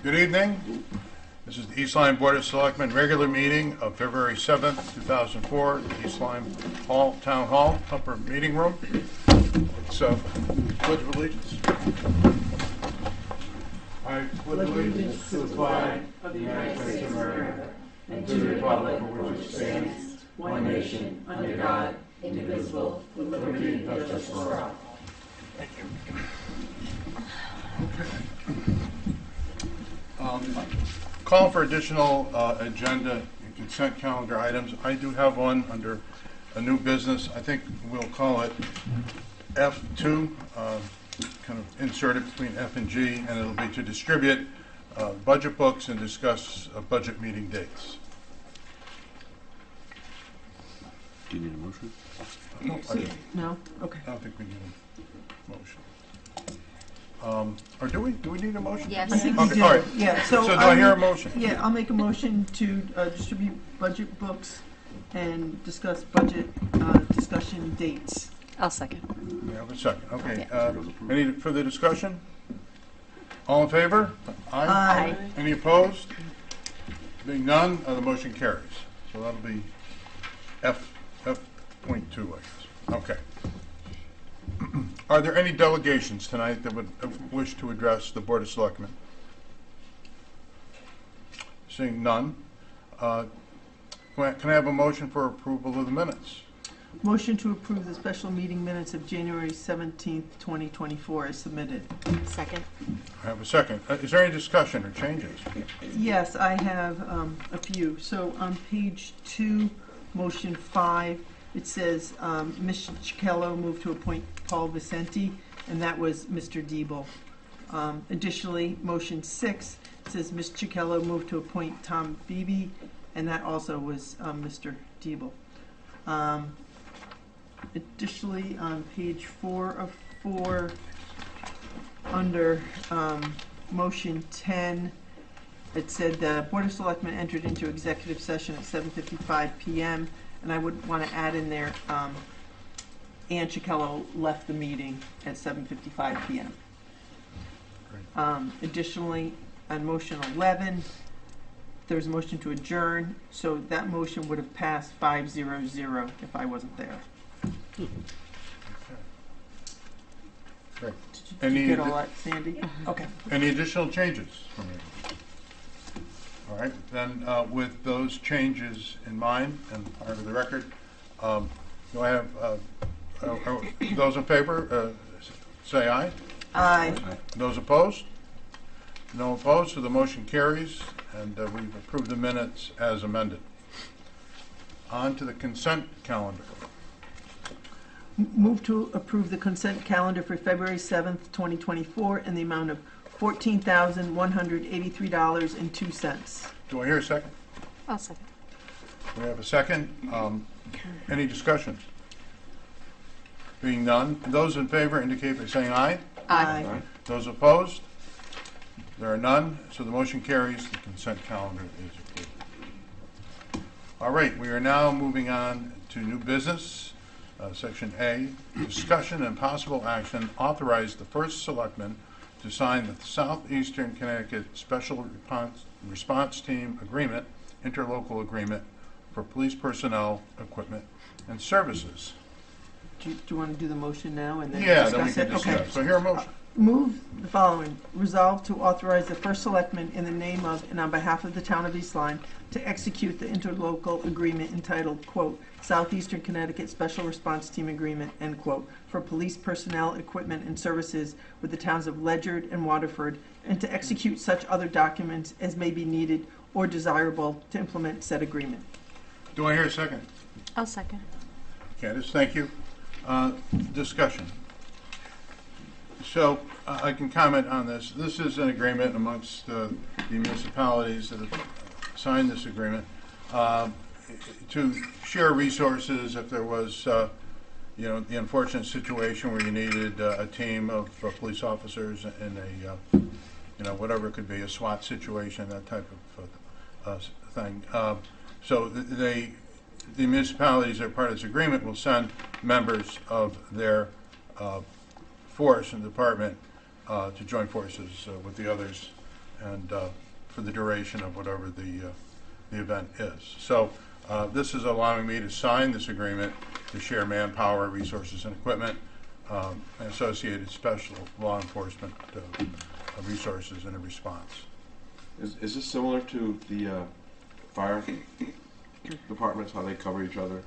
Good evening. This is the East Lyme Board of Selectmen regular meeting of February 7th, 2004, the East Lyme Hall, Town Hall, upper meeting room. It's Pledge of Allegiance. I pledge allegiance to the flag of the United States of America and to the republic for which it stands, one nation, under God, indivisible, with liberty and justice for all. Thank you. Call for additional agenda and consent calendar items. I do have one under a new business. I think we'll call it F2, kind of insert it between F and G, and it'll be to distribute budget books and discuss budget meeting dates. Do you need a motion? No, Okay. I don't think we need a motion. Or do we? Do we need a motion? I Yes. think we Okay, do. all right. Yeah, So do I hear a motion? Yeah, I'll make a motion to distribute budget books and discuss budget discussion dates. I'll second. We have a second. Okay. Any further discussion? All in favor? Aye. Any opposed? Being none, the motion carries. So that'll be F.2, I guess. Okay. Are there any delegations tonight that would wish to address the Board of Selectmen? Seeing none, can I have a motion for approval of the minutes? Motion to approve the special meeting minutes of January 17th, 2024 is submitted. Second. I have a second. Is there any discussion or changes? Yes, I have a few. So on page 2, motion 5, it says Ms. Chichello moved to appoint Paul Vicenti, and that was Mr. Diebel. Additionally, motion 6 says Ms. Chichello moved to appoint Tom Beebe, and that also was Mr. Diebel. Additionally, on page 4 of 4, under motion 10, it said the Board of Selectmen entered into executive session at 7:55 p.m., and I would want to add in there, Ann Chichello left the meeting at 7:55 p.m. Additionally, on motion 11, there's a motion to adjourn, so that motion would have passed 5-0-0 if I wasn't there. Great. Did you get all that, Sandy? Okay. Any additional changes from you? All right, then with those changes in mind and part of the record, do I have, those in favor, say aye. Aye. Those opposed? No opposed, so the motion carries, and we've approved the minutes as amended. On to the consent calendar. Move to approve the consent calendar for February 7th, 2024 in the amount of $14,183.02. Do I hear a second? I'll second. We have a second. Any discussion? Being none, those in favor indicate by saying aye. Aye. Those opposed? There are none, so the motion carries. The consent calendar is approved. All right, we are now moving on to new business. Section A, discussion and possible action authorize the first selectman to sign the Southeastern Connecticut Special Response Team Agreement, interlocal agreement for police personnel, equipment, and services. Do you want to do the motion now and then Yeah, discuss then we can it? discuss. Okay. So here a motion. Move the following. Resolve to authorize the first selectman in the name of and on behalf of the town of East Lyme to execute the interlocal agreement entitled, quote, Southeastern Connecticut Special Response Team Agreement, end quote, for police personnel, equipment, and services with the towns of Ledyard and Waterford, and to execute such other documents as may be needed or desirable to implement said agreement. Do I hear a second? I'll second. Candace, thank you. Discussion. So I can comment on this. This is an agreement amongst the municipalities that have signed this agreement to share resources if there was, the unfortunate situation where you needed a team of police officers in a, whatever it could be, a SWAT situation, that type of thing. So the municipalities that are part of this agreement will send members of their force and department to join forces with the others and for the duration of whatever the event is. So this is allowing me to sign this agreement to share manpower, resources, and equipment, and associated special law enforcement resources in a response. Is this similar to the fire departments, how they cover each other?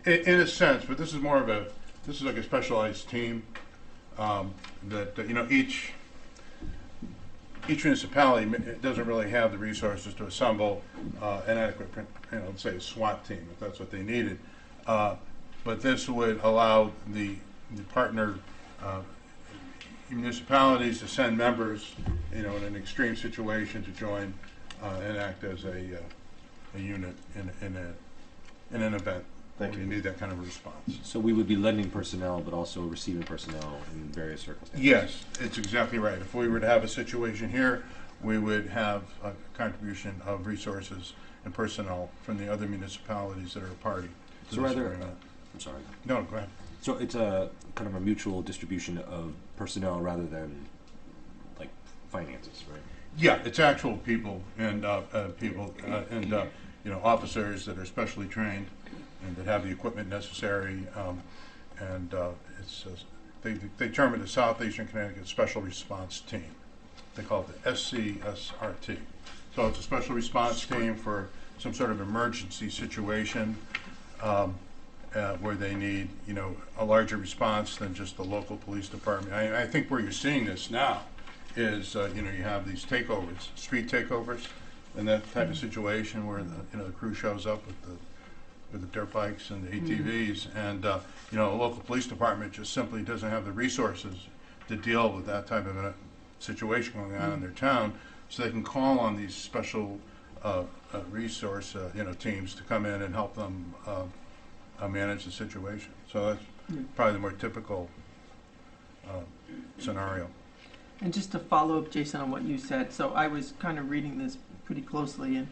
In a sense, but this is more of this is like a specialized team that, each municipality doesn't really have the resources to assemble an adequate, let's say a SWAT team, if that's what they needed. But this would allow the partner municipalities to send members, in an extreme situation to join and act as a unit in an event. Thank You you. need that kind of response. So we would be lending personnel, but also receiving personnel in various circumstances? Yes, it's exactly right. If we were to have a situation here, we would have a contribution of resources and personnel from the other municipalities that are a party to So this rather, agreement. I'm sorry. No, go ahead. So it's a kind of a mutual distribution of personnel rather than like finances, right? Yeah, it's actual people and officers that are specially trained and that have the equipment necessary. They term it the Southeastern Connecticut Special Response Team. They call it the SCSRT. So it's a special response team for some sort of emergency situation where they need, a larger response than just the local police department. I think where you're seeing this now is, you have these takeovers, street takeovers, and that type of situation where the crew shows up with the dirt bikes and the ATVs, and a local police department just simply doesn't have the resources to deal with that type of a situation going on in their town, so they can call on these special resource teams to come in and help them manage the situation. So that's probably the more typical scenario. And just to follow up, Jason, on what you said, so I was kind of reading this pretty closely, and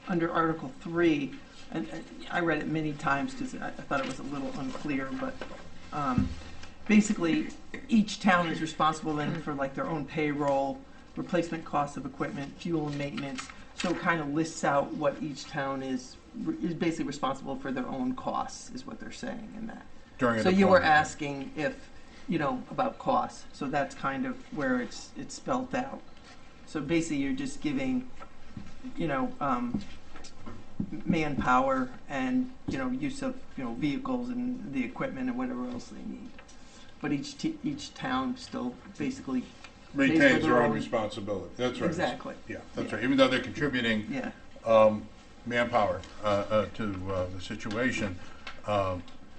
under Article 3, and I read it many times because I thought it was a little unclear, but basically each town is responsible then for like their own payroll, replacement costs of equipment, fuel and maintenance. So it kind of lists out what each town is basically responsible for their own costs, is what they're saying in that. During So you were asking if, about costs. So that's kind of where it's spelled out. So basically you're just giving, manpower and, use of, vehicles and the equipment and whatever else they need. But each town still basically Maintains their own responsibility. That's right. Exactly. Yeah, that's Yeah. right. Even though they're contributing Yeah. manpower to the situation,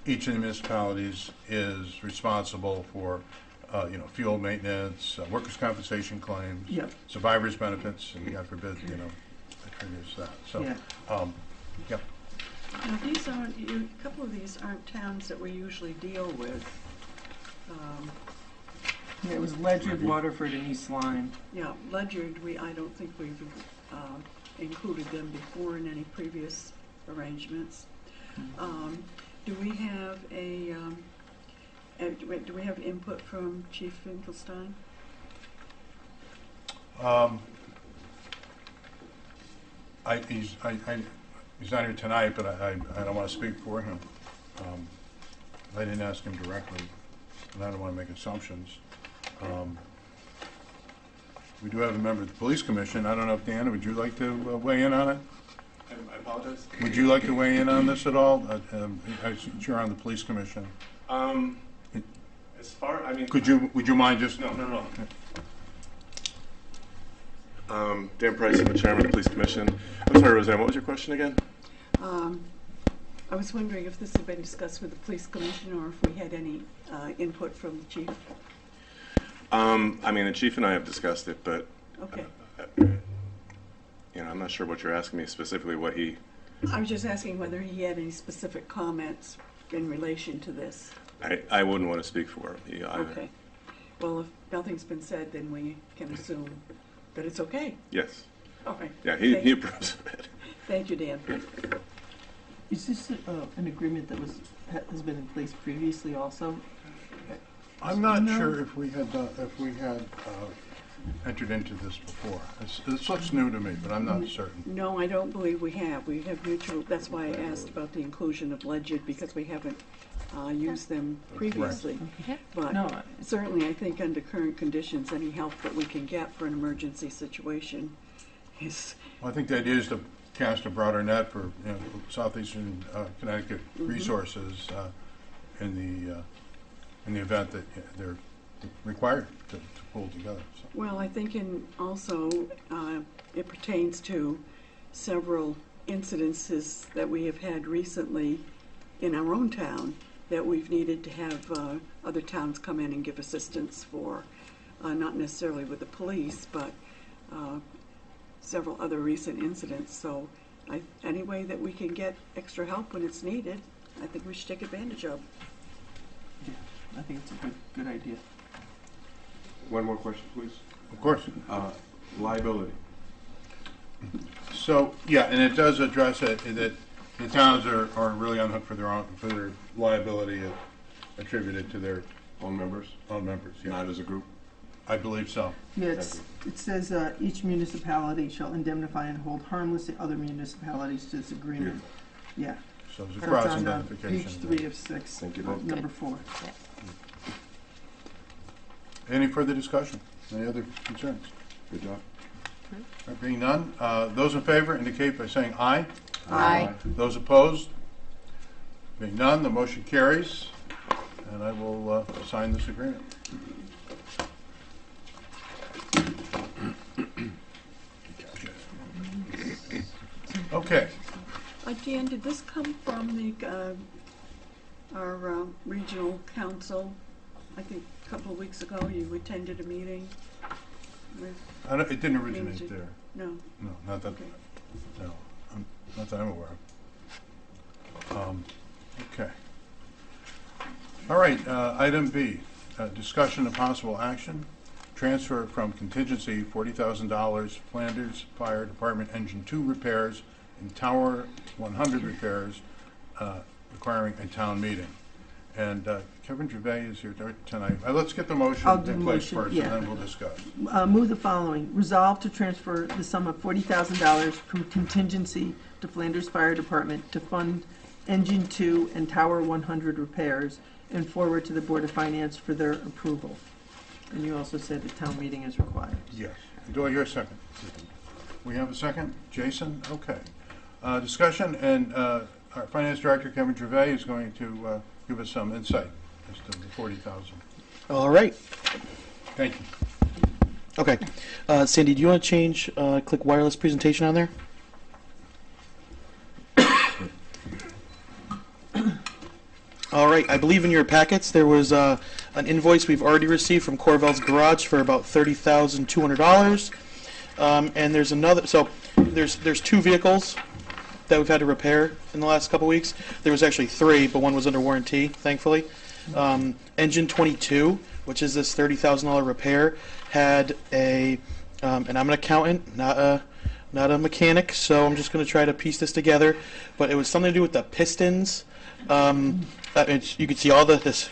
each of the municipalities is responsible for, fuel maintenance, workers' compensation claims, Yep. survivors' benefits, and God forbid, that triggers that. So, Yeah. Yep. Now, these aren't, a couple of these aren't towns that we usually deal with. Yeah, it was Ledyard, Waterford, and East Lyme. Yeah, Ledyard, I don't think we've included them before in any previous arrangements. Do we have do we have input from Chief Finkelstein? He's not here tonight, but I don't want to speak for him. I didn't ask him directly, and I don't want to make assumptions. We do have a member of the Police Commission. I don't know if, Deanna, would you like to weigh in on it? I apologize. Would you like to weigh in on this at all? You're on the Police Commission. As far, Would you mind just? No. Dan Price, I'm the chairman of the Police Commission. I'm sorry, Roseanne, what was your question again? I was wondering if this had been discussed with the Police Commission or if we had any input from the chief. The chief and I have discussed it, but Okay. I'm not sure what you're asking me specifically. What he? I was just asking whether he had any specific comments in relation to this. I wouldn't want to speak for him. He either. Okay. Well, if nothing's been said, then we can assume that it's okay. Yes. All right. Yeah, he approves of it. Thank you, Dan. Is this an agreement that has been in place previously also? I'm not No. sure if we had entered into this before. This looks new to me, but I'm not certain. No, I don't believe we have. We have mutual, that's why I asked about the inclusion of Legend, because we haven't used them previously. Yeah. But No, certainly, I think under current conditions, any help that we can get for an emergency situation is, Well, I think the idea is to cast a broader net for southeastern Connecticut resources in the event that they're required to pull together. So. well, I think also it pertains to several incidences that we have had recently in our own town that we've needed to have other towns come in and give assistance for, not necessarily with the police, but several other recent incidents. So any way that we can get extra help when it's needed, I think we should take advantage of. I think it's a good idea. One more question, please. Of course. Liability. So, yeah, and it does address it, that the towns are really on the hook for their liability attributed to their Own members, own members, yeah. not as a group. I believe so. Yeah, it says each municipality shall indemnify and hold harmless the other municipalities to this agreement. Yeah. So there's a That's cross on identification. page 3 of 6, Thank you both. number 4. Any further discussion? Any other concerns? Good job. All right, being none, those in favor indicate by saying aye. Aye. Those opposed? Being none, the motion carries, and I will sign this agreement. Okay. Dan, did this come from the our regional council? I think a couple of weeks ago you attended a meeting with, It didn't originate there. no, No, not that. okay. No, not that I'm aware of. Okay. All right, item B, discussion of possible action, transfer from contingency $40,000 Flanders Fire Department Engine 2 repairs and Tower 100 repairs requiring a town meeting. And Kevin Gervais is here tonight. Let's get the motion I'll do in the place motion, first, yeah. and then we'll discuss. Move the following. Resolve to transfer the sum of $40,000 from contingency to Flanders Fire Department to fund Engine 2 and Tower 100 repairs and forward to the Board of Finance for their approval. And you also said the town meeting is required. Yes. Do I hear a second? We have a second? Jason? Okay. Discussion, and our Finance Director, Kevin Gervais, is going to give us some insight as to the 40,000. All right. Thank you. Okay. Sandy, do you want to change, click wireless presentation on there? All right. I believe in your packets there was an invoice we've already received from Corvell's Garage for about $30,200. And there's another. So there's 2 vehicles that we've had to repair in the last couple weeks. There was actually 3, but one was under warranty, thankfully. Engine 22, which is this $30,000 repair, had a, and I'm an accountant, not a mechanic, so I'm just going to try to piece this together. But it was something to do with the pistons. You can see all this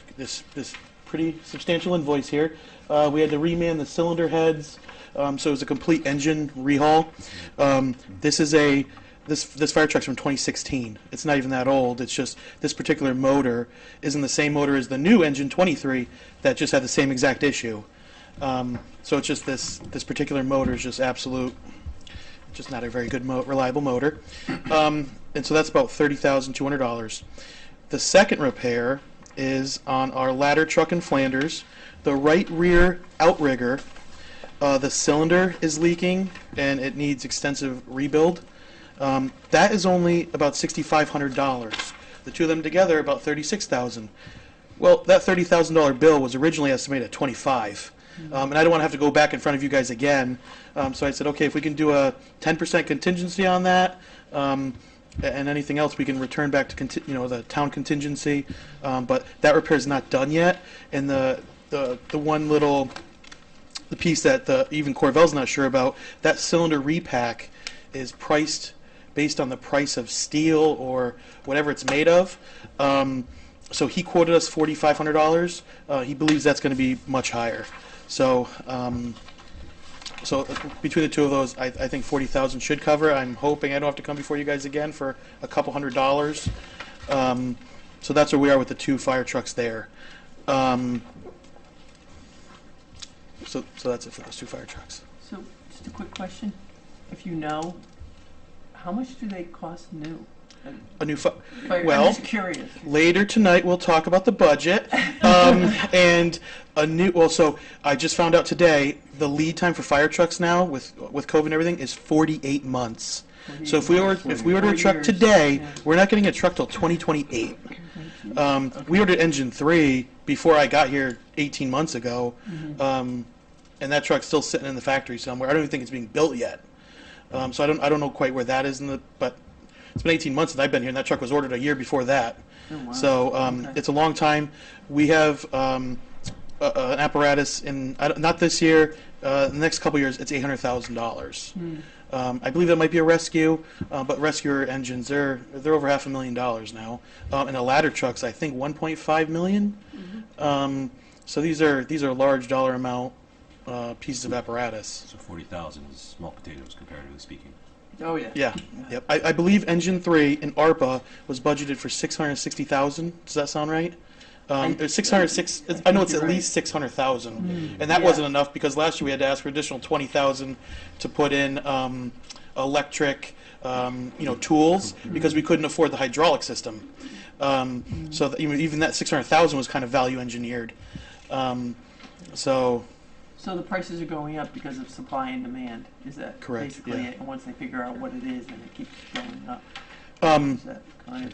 pretty substantial invoice here. We had to reman the cylinder heads, so it was a complete engine rehaul. This fire truck's from 2016. It's not even that old. It's just this particular motor isn't the same motor as the new engine 23 that just had the same exact issue. So it's just this particular motor is just just not a very good reliable motor. And so that's about $30,200. The second repair is on our ladder truck in Flanders. The right rear outrigger, the cylinder is leaking and it needs extensive rebuild. That is only about $6,500. The two of them together, about $36,000. Well, that $30,000 bill was originally estimated at $25,000, and I don't want to have to go back in front of you guys again. So I said, okay, if we can do a 10% contingency on that, and anything else, we can return back to the town contingency. But that repair is not done yet, and the one little piece that even Corvell's not sure about, that cylinder repack is priced based on the price of steel or whatever it's made of. So he quoted us $4,500. He believes that's going to be much higher. So So between the two of those, I think 40,000 should cover it. I'm hoping I don't have to come before you guys again for a couple $100s. So that's where we are with the 2 fire trucks there. So that's it for those 2 fire trucks. So, just a quick question. If you know, how much do they cost new? A new I'm well, just curious. later tonight we'll talk about the budget and a new. Well, so I just found out today the lead time for fire trucks now with COVID and everything is 48 months. So if we order a truck today, we're not getting a truck till 2028. We ordered engine 3 before I got here 18 months ago, and that truck's still sitting in the factory somewhere. I don't even think it's being built yet. So I don't know quite where that is but it's been 18 months since I've been here, and that truck was ordered a year before that. Oh, wow. So it's a long time. We have an apparatus not this year. The next couple years, it's $800,000. I believe that might be a rescue, but rescuer engines they're over $500,000 now, and the ladder trucks I think 1.5 million. So these are large dollar amount pieces of apparatus. So 40,000 is small potatoes comparatively speaking. Oh, yeah. Yeah. Yep. I believe engine 3 in ARPA was budgeted for 660,000. Does that sound right? There's 606. I know it's at least 600,000, and that Yeah. wasn't enough because last year we had to ask for additional 20,000 to put in electric, tools because we couldn't afford the hydraulic system. So that, even that 600,000 was kind of value engineered. So the prices are going up because of supply and demand. Is that Correct, basically yeah. it? And once they figure out what it is, then it keeps going up. Um, Is that kind of?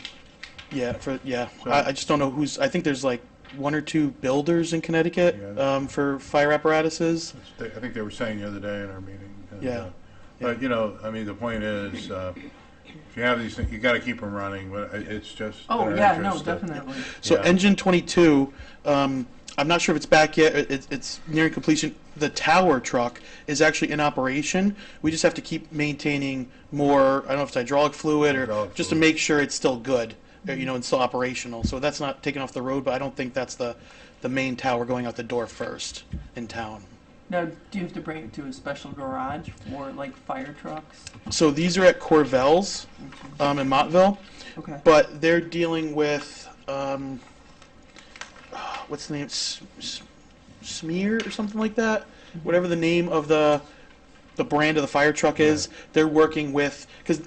So- I just don't know who's. I think there's like 1 or 2 builders in Connecticut Yeah. for fire apparatuses. I think they were saying the other day in our meeting. And, Yeah. But, the point is, if you have these things, you got to keep them running, but it's just. Oh, in our yeah, no, interest to- definitely. So Yeah. engine 22, I'm not sure if it's back yet. It's nearing completion. The tower truck is actually in operation. We just have to keep maintaining more. I don't know if it's hydraulic fluid or Hydraulic just to fluid. make sure it's still good, and still operational. So that's not taken off the road, but I don't think that's the main tower going out the door first in town. Now, do you have to bring it to a special garage for like fire trucks? So these are at Corvell's in Montville, Okay. but they're dealing with what's the name? Smear or something like that. Whatever the name of the brand of the fire truck is, they're working with because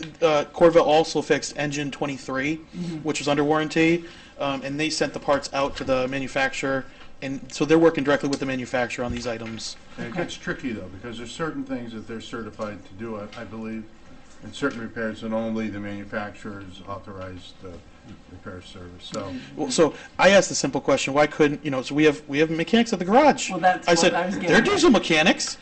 Corvette also fixed engine 23, which was under warranty, and they sent the parts out to the manufacturer, and so they're working directly with the manufacturer on these items. And it gets tricky though, because there's certain things that they're certified to do, I believe, and certain repairs that only the manufacturer's authorized repair service. So, Well, so I asked the simple question: why couldn't so we have mechanics at the garage? Well, that's I what said I was getting they're at. diesel mechanics.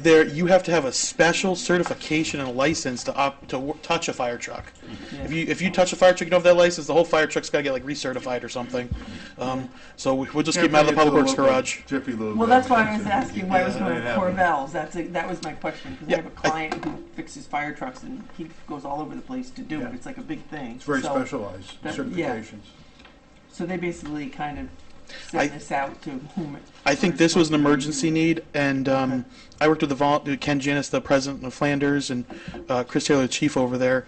You have to have a special certification and a license to touch a fire truck. Yeah. If you touch a fire truck, you don't have that license, the whole fire truck's got to get like recertified or something. So we'll just keep them out of the public works garage. Jiffy Lube. Well, that's why I was asking why I was Yeah, going they to have them. Corvell's. That was my question because Yeah, I have a client who fixes fire trucks and he goes all over the place to do it. Yeah. It's like a big thing. It's very So- specialized that- certifications. So they basically kind of I- send this out to whom. I think this was an emergency need, and I worked with Ken Janis, the president of Flanders, and Chris Taylor, the chief over there,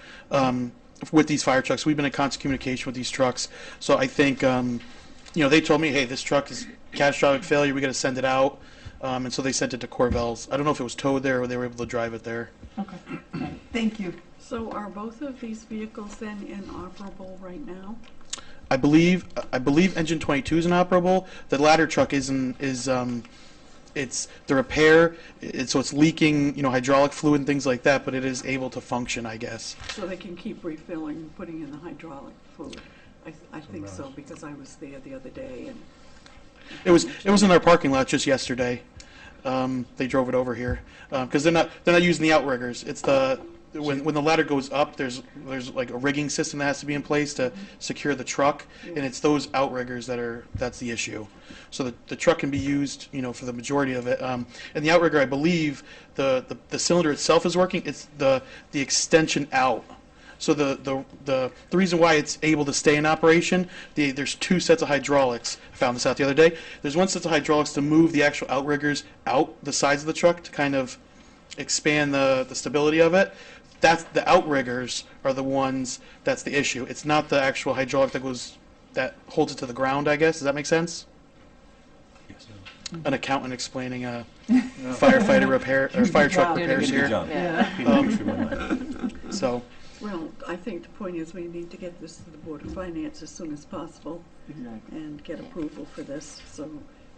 with these fire trucks. We've been in constant communication with these trucks. So I think, they told me, hey, this truck is catastrophic failure. We got to send it out, and so they sent it to Corvell's. I don't know if it was towed there or they were able to drive it there. Okay. Okay. Thank you. So are both of these vehicles then inoperable right now? I believe engine 22 is inoperable. The ladder truck it's the repair. So it's leaking, hydraulic fluid and things like that. But it is able to function, I guess. So they can keep refilling, putting in the hydraulic fluid? I think so, because I was there the other day and It was in our parking lot just yesterday. They drove it over here because they're not using the outriggers. It's when the ladder goes up, there's like a rigging system that has to be in place to secure the truck, and it's those outriggers that's the issue. So the truck can be used, for the majority of it. And the outrigger, I believe, the cylinder itself is working. It's the extension out. So the reason why it's able to stay in operation, there's 2 sets of hydraulics. I found this out the other day. There's one set of hydraulics to move the actual outriggers out the sides of the truck to kind of expand the stability of it. That's the outriggers are the ones that's the issue. It's not the actual hydraulic that holds it to the ground, I guess. Does that make sense? Yes. An accountant explaining a firefighter repair or fire truck Good repairs Good here. job. Yeah. Through my mind. So, Well, I think the point is we need to get this to the Board of Finance as soon as possible Exactly. and get approval for this. So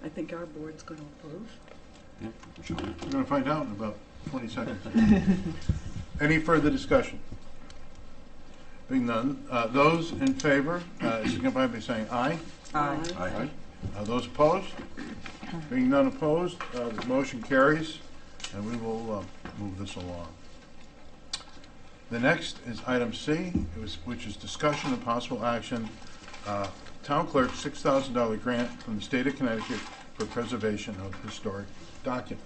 I think our board's going to approve. Yeah, sure. We're going to find out in about 20 seconds. Any further discussion? Being none, those in favor signify by saying aye. Aye. Aye. Those opposed? Being none opposed, the motion carries, and we will move this along. The next is item C, which is discussion and possible action. Town clerk, $6,000 grant from the state of Connecticut for preservation of historic documents.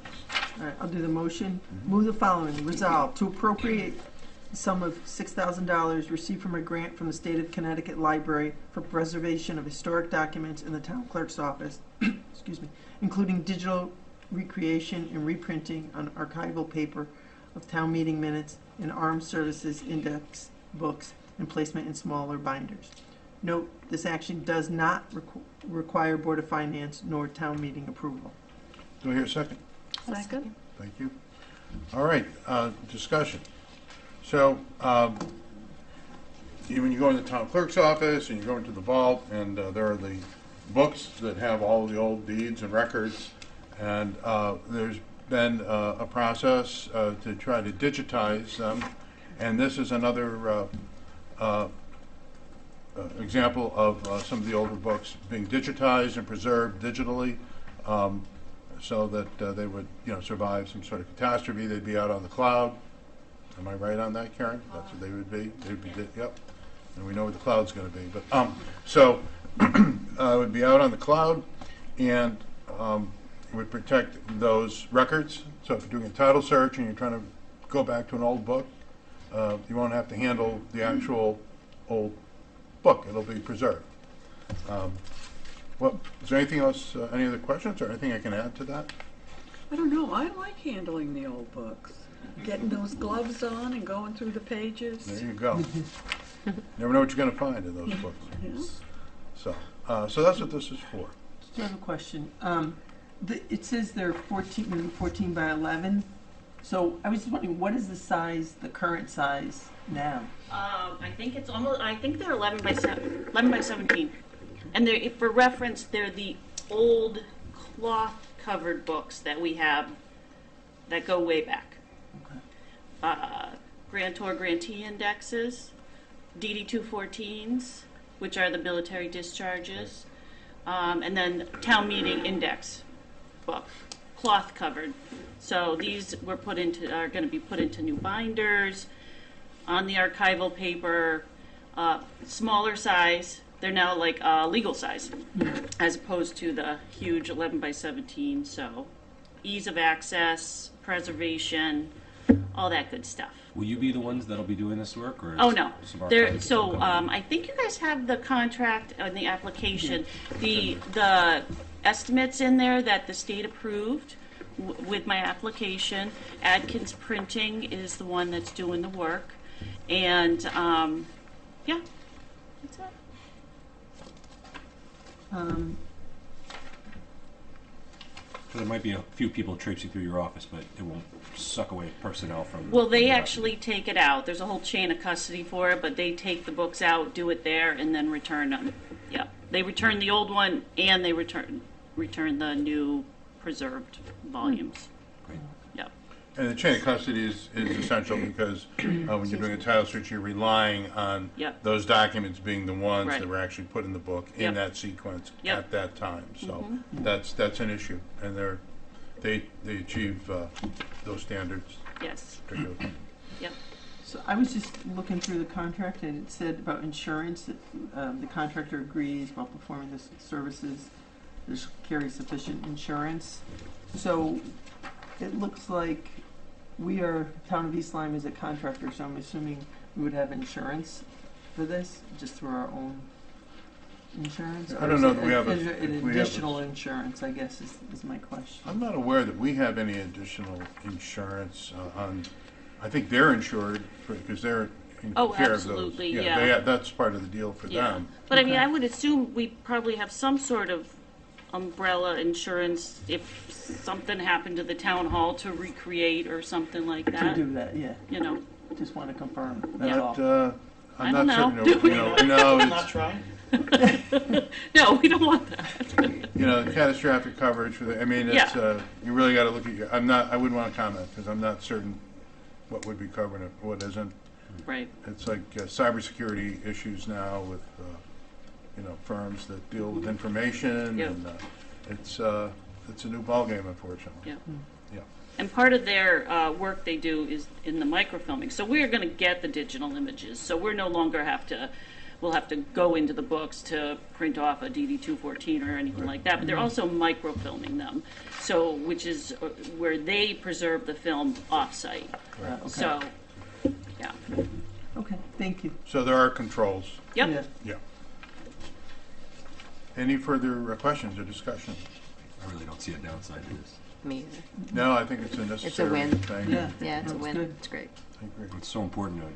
All right, I'll do the motion. Move the following. Resolve to appropriate the sum of $6,000 received from a grant from the State of Connecticut Library for preservation of historic documents in the town clerk's office, excuse me, including digital recreation and reprinting on archival paper of town meeting minutes and armed services index books and placement in smaller binders. Note, this action does not require Board of Finance nor town meeting approval. Do I hear a second? Second. Thank you. All right, discussion. So, when you go in the town clerk's office and you go into the vault, and there are the books that have all the old deeds and records, and there's been a process to try to digitize them, and this is another example of some of the older books being digitized and preserved digitally, so that they would, survive some sort of catastrophe. They'd be out on the cloud. Am I right on that, Karen? That's what they would be. They'd be, yep. And we know what the cloud's going to be. But so it would be out on the cloud, and it would protect those records. So if you're doing a title search and you're trying to go back to an old book, you won't have to handle the actual old book. It'll be preserved. Is there anything else, any other questions or anything I can add to that? I don't know. I like handling the old books. Getting those gloves on and going through the pages. There you go. Never know what you're going to find in those books. Yeah. So that's what this is for. I have a question. It says they're 14 by 11. So I was just wondering, what is the current size now? I think it's almost. I think they're 11 by 17, and they're, for reference, they're the old cloth-covered books that we have that go way back. Grantor grantee indexes, DD 214s, which are the military discharges, and then town meeting index book, cloth-covered. So these are going to be put into new binders on the archival paper, smaller size. They're now like legal size, as opposed to the huge 11 by 17. So ease of access, preservation, all that good stuff. Will you be the ones that'll be doing this work, or? Oh no, some of our there. clients So will come in? I think you guys have the contract and the application, the estimates in there that the state approved with my application. Adkins Printing is the one that's doing the work, and yeah, that's it. So there might be a few people traipsing through your office, but it won't suck away personnel from. Well, they actually take it out. There's a whole chain of custody for it, but they take the books out, do it there, and then return them. Yeah, they return the old one, and they return the new preserved volumes. Great. Yep. And the chain of custody is essential because when you're doing a title search, you're relying on Yep. those documents being the ones Right. that were actually put in the book in Yep. that sequence Yep. at that time. So that's an issue, and they achieve those standards Yes. particularly. Yep. So I was just looking through the contract, and it said about insurance that the contractor agrees while performing the services, there carry sufficient insurance. So it looks like Town of East Lyme is a contractor, so I'm assuming we would have insurance for this, just through our own insurance? I don't know that we have Is it if an we have a- additional insurance, I guess, is my question. I'm not aware that we have any additional insurance on, I think they're insured because they're in Oh, care of those. absolutely, they- yeah. That's part of the deal for Yeah, them. but I mean, Okay. I would assume we probably have some sort of umbrella insurance if something happened to the town hall to recreate or something like To that, do that, yeah. you know. Just want to confirm, Yeah. that's all. But, I I'm don't not know. certain, no, Not it's, trying? No, we don't want that. the catastrophic coverage for the, I mean, it's, you really gotta look at your, I wouldn't wanna comment, because I'm not certain what would be covered and what isn't. Right, It's like cybersecurity issues now with, firms that deal with information, Yeah. and it's a new ballgame, unfortunately. yeah. Yeah. And part of their work they do is in the microfilming. So we're going to get the digital images. So we're no longer we'll have to go into the books to print off a DD214 or anything like that. But they're also microfilming them, so which is where they preserve the film off-site. Okay. So, yeah. Okay, thank you. So there are controls. Yep. Yeah. Yeah. Any further questions or discussion? I really don't see a downside to this. Me either. No, I think it's a necessary win. thing. Yeah. Yeah, it's a That's win. good. It's great. I agree. It's so important to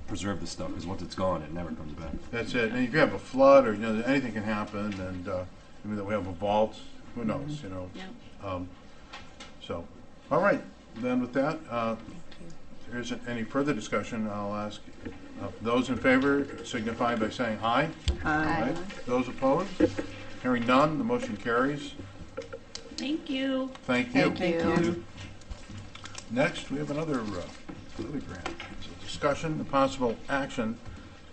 preserve this stuff, because once it's gone, it never comes back. That's it. And if you have a flood or, anything can happen, and maybe that we have a vault, who knows, Yeah. So, all right. Then with that, if there isn't any further discussion, I'll ask those in favor signify by saying aye. Aye. Those opposed? Hearing none, the motion carries. Thank you. Thank you. Thank Thank you. Next, we have another grant. It's a discussion and possible action,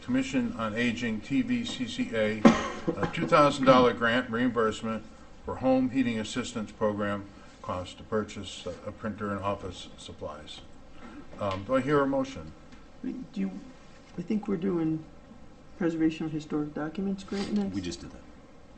Commission on Aging, TVCCA, a $2,000 grant reimbursement for home heating assistance program cost to purchase a printer and office supplies. Do I hear a motion? I think we're doing preservation of historic documents grant next? We just did that.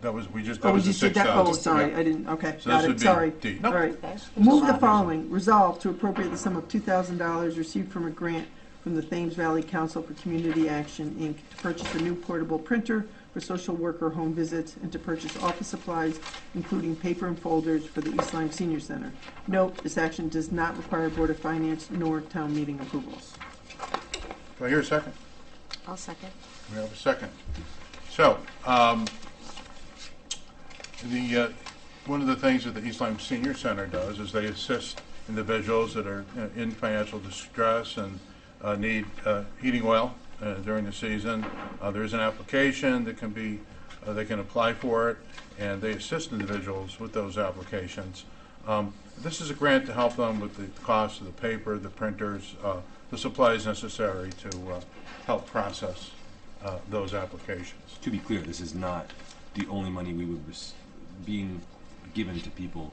That was Oh, we the just did that, oh, 6,000. sorry, Yeah. I didn't, okay, So got this it, would be sorry. D. All No. right. Move the following, resolve to appropriate the sum of $2,000 received from a grant from the Thames Valley Council for Community Action, Inc., to purchase a new portable printer for social worker home visits and to purchase office supplies, including paper and folders for the East Lyme Senior Center. Note, this action does not require Board of Finance nor town meeting approvals. Do I hear a second? I'll second. We have a second. So, one of the things that the East Lyme Senior Center does is they assist individuals that are in financial distress and need heating oil during the season. There's an application that can be, they can apply for it, and they assist individuals with those applications. This is a grant to help them with the cost of the paper, the printers, the supplies necessary to help process those applications. To be clear, this is not the only money we would being given to people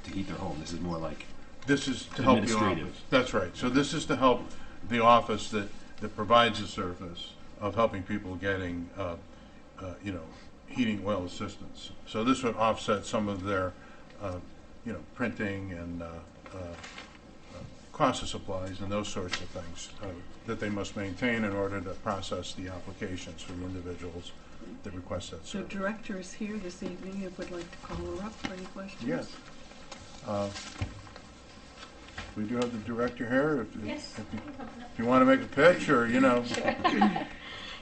to heat their home. This is more like This is to help the Administrative. office. That's right. So this is to help the office that provides the service of helping people getting, heating oil assistance. So this would offset some of their, printing and cost of supplies and those sorts of things that they must maintain in order to process the applications for the individuals that request that The service. director is here this evening, if we'd like to call her up for any questions. Yes. We do have the director here. If you want to make a pitch or,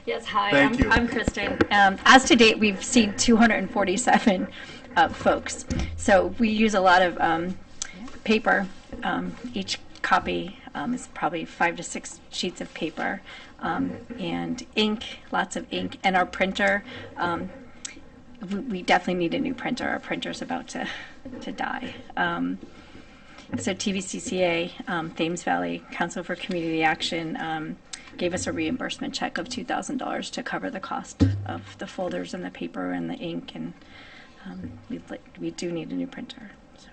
Yes, hi. Thank you. I'm Kristen. As to date, we've seen 247 folks. So we use a lot of paper. Each copy is probably 5 to 6 sheets of paper, and ink, lots of ink. And our printer, we definitely need a new printer. Our printer's about to die. So TVCCA, Thames Valley Council for Community Action, gave us a reimbursement check of $2,000 to cover the cost of the folders and the paper and the ink, and we do need a new printer. So.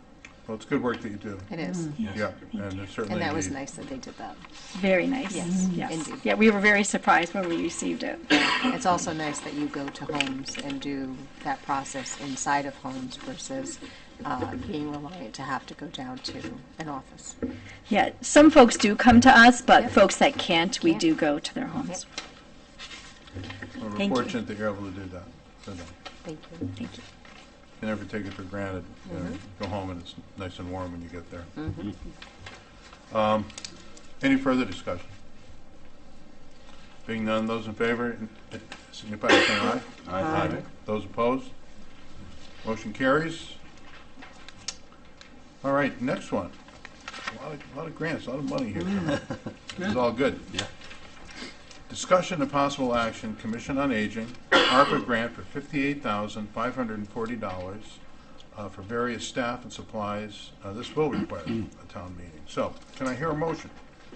well, it's good work that you do. It is. Yeah, and it's certainly And that was needed. nice that they did that. Very nice. Yes, Yes. indeed. Yeah, we were very surprised when we received it. It's also nice that you go to homes and do that process inside of homes versus being reliant to have to go down to an office. Yeah, some folks do come to us, but Yep. folks that can't, we Can't. do go to their homes. Well, we're Thank you. fortunate that you're able to do that. today. Thank you. Thank you. You never take it for granted. You know, you go home and it's nice and warm when you get there. Any further discussion? Being none, those in favor, signify by saying aye. Aye. Those opposed? Motion carries. All right, next one. A lot of grants, a lot of money here. This is all good. Yeah. Discussion and possible action, Commission on Aging, ARPA grant for $58,540 for various staff and supplies. This will require a town meeting. So, can I hear a motion?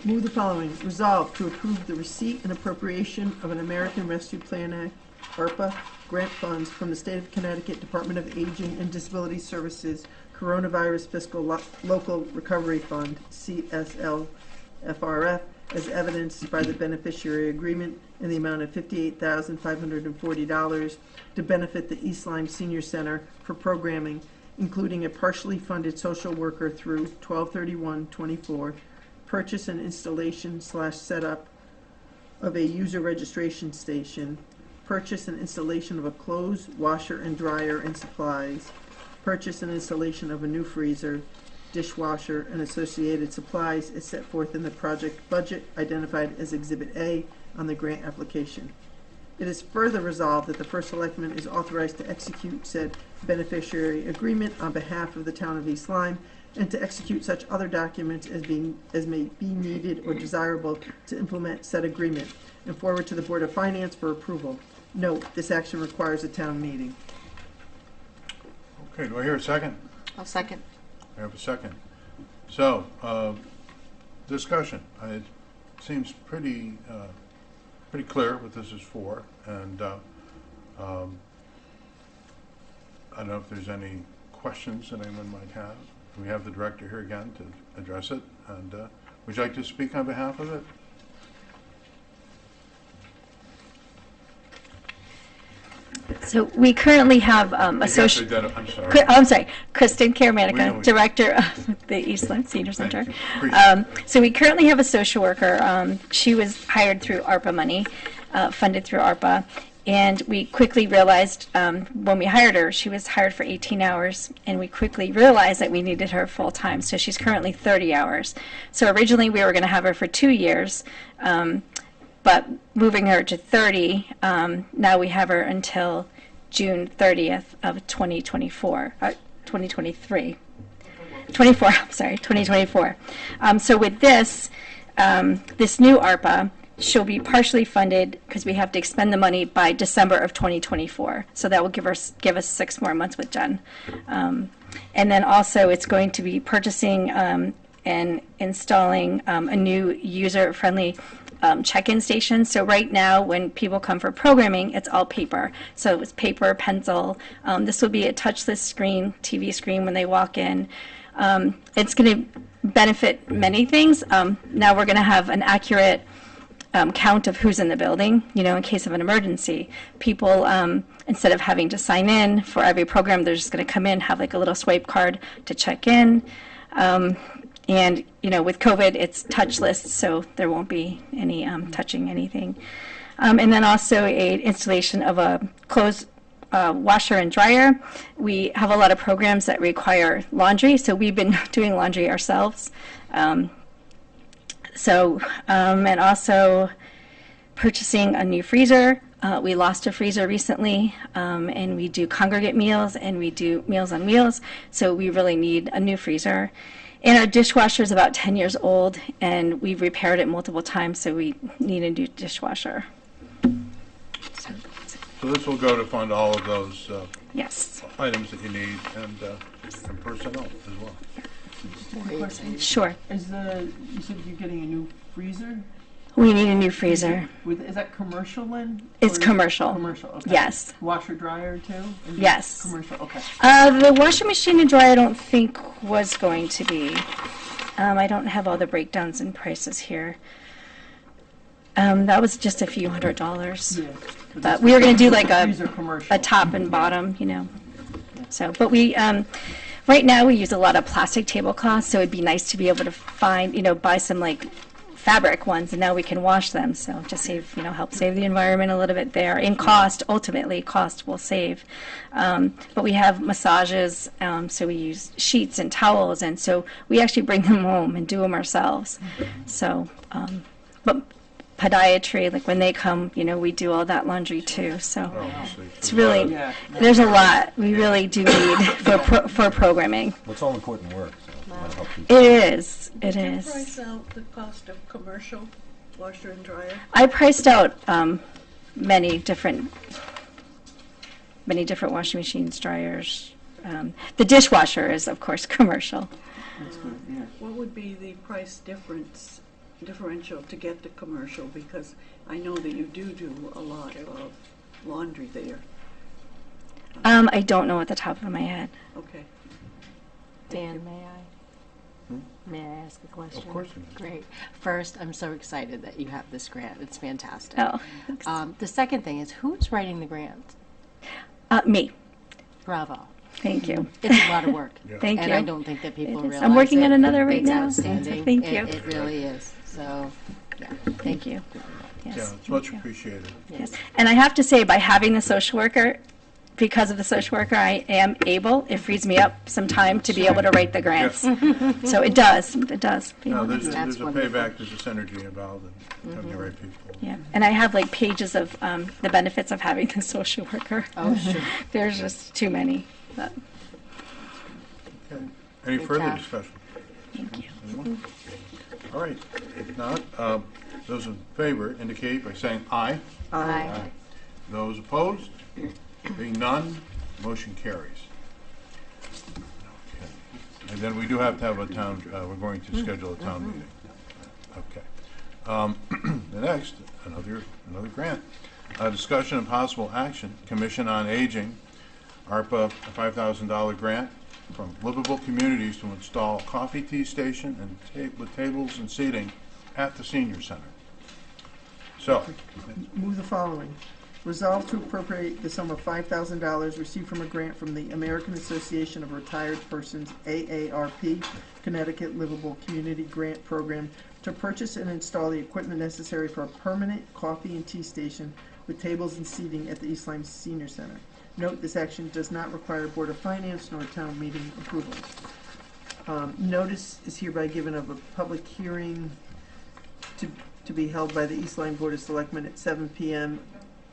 Move the following. Resolve to approve the receipt and appropriation of an American Rescue Plan Act, ARPA, grant funds from the State of Connecticut Department of Aging and Disability Services Coronavirus Fiscal Local Recovery Fund, CSLFRF, as evidenced by the beneficiary agreement in the amount of $58,540 to benefit the East Lyme Senior Center for programming, including a partially funded social worker through 12/31/24, purchase and installation / setup of a user registration station, purchase and installation of a clothes washer and dryer and supplies, purchase and installation of a new freezer, dishwasher, and associated supplies is set forth in the project budget identified as Exhibit A on the grant application. It is further resolved that the First Selectman is authorized to execute said beneficiary agreement on behalf of the town of East Lyme and to execute such other documents as may be needed or desirable to implement said agreement and forward to the Board of Finance for approval. Note, this action requires a town meeting. Okay, do I hear a second? I'll second. I have a second. So, discussion. It seems pretty clear what this is for, and I don't know if there's any questions that anyone might have. We have the director here again to address it, and would you like to speak on behalf of it? So we currently have I'm associate. sorry. I'm sorry, Kristen We know Karamanica, you. Director of the East Lyme Senior Center. Thank you. Appreciate So we currently have a social worker. She was hired through ARPA money, funded through ARPA, and we quickly realized when we hired her, she was hired for 18 hours, and we quickly realized that we needed her full time. So she's currently 30 hours. So originally we were going to have her for 2 years. But moving her to 30, now we have her until June 30th of 2024, 2023. 24, I'm sorry, 2024. So with this, this new ARPA, she'll be partially funded because we have to expend the money by December of 2024. So that will give us 6 more months with Jen. And then also it's going to be purchasing and installing a new user-friendly check-in station. So right now, when people come for programming, it's all paper. So it's paper, pencil. This will be a touchless screen, TV screen when they walk in. It's going to benefit many things. Now we're going to have an accurate count of who's in the building, in case of an emergency. People, instead of having to sign in for every program, they're just going to come in, have like a little swipe card to check in. And, with COVID, it's touchless, so there won't be any touching anything. And then also a installation of a clothes washer and dryer. We have a lot of programs that require laundry, so we've been doing laundry ourselves. And also purchasing a new freezer. We lost a freezer recently, and we do congregate meals, and we do Meals on Wheels, so we really need a new freezer. And our dishwasher is about 10 years old, and we've repaired it multiple times, so we need a new dishwasher. So this will go to fund all of those Yes. items that you need and personnel as well. Sure. You said you're getting a new freezer? We need a new freezer. Is that commercial then? It's Or- commercial. Commercial, okay. Yes. Washer dryer too? Is it Yes. Commercial, okay. The washing machine and dryer I don't think was going to be. I don't have all the breakdowns and prices here. That was just a few $100s. Yeah. But we were going to do like Freezer commercial. a top and bottom, So, but we, right now we use a lot of plastic tablecloths, so it'd be nice to be able to find, buy some like fabric ones, and now we can wash them. So to save, help save the environment a little bit there. In cost, ultimately, cost will save. But we have massages, so we use sheets and towels, and so we actually bring them home and do them ourselves. So, but podiatry, like when they come, we do all that laundry too. So it's really, there's a lot we really do need for programming. Well, it's all important work, so that'll help people. It is. It Did you is. price out the cost of commercial washer and dryer? I priced out many different washing machines, dryers. The dishwasher is, of course, commercial. What would be the price differential to get the commercial? Because I know that you do a lot of laundry there. I don't know at the top of my head. Okay. Dan, may I? May I ask a question? Of course you may. Great. First, I'm so excited that you have this grant. It's fantastic. Oh, The second thing is, who's writing the grant? me. Bravo. Thank you. It's a lot of work. Thank And you. I don't think that people It is. realize I'm working it. on another right It's now. outstanding. Thank you. It really is. So, yeah. Thank you. Yes. Yeah, it's thank much you. appreciated. Yes. And I have to say, by having the social worker, because of the social worker, I am able, it frees me up some time to be able to write the grants. So it does. No, there's That's a wonderful. payback, there's a synergy involved in having the right people. Yeah. And I have like pages of the benefits of having the social worker. Oh, sure. There's just too many. But Okay. Any Good further job. discussion? thank you. Anyone? All right, if not, those in favor indicate by saying aye. Aye. Those opposed? Being none, motion carries. Okay. And then we do have to have a town, we're going to schedule a town meeting. Okay. The next, another grant. Discussion and possible action, Commission on Aging, ARPA $5,000 grant from Livable Communities to install coffee tea station and with tables and seating at the senior center. So, Move the following. Resolve to appropriate the sum of $5,000 received from a grant from the American Association of Retired Persons, AARP, Connecticut Livable Community Grant Program to purchase and install the equipment necessary for a permanent coffee and tea station with tables and seating at the East Lyme Senior Center. Note, this action does not require Board of Finance nor town meeting approval. Notice is hereby given of a public hearing to be held by the East Lyme Board of Selectmen at 7 p.m.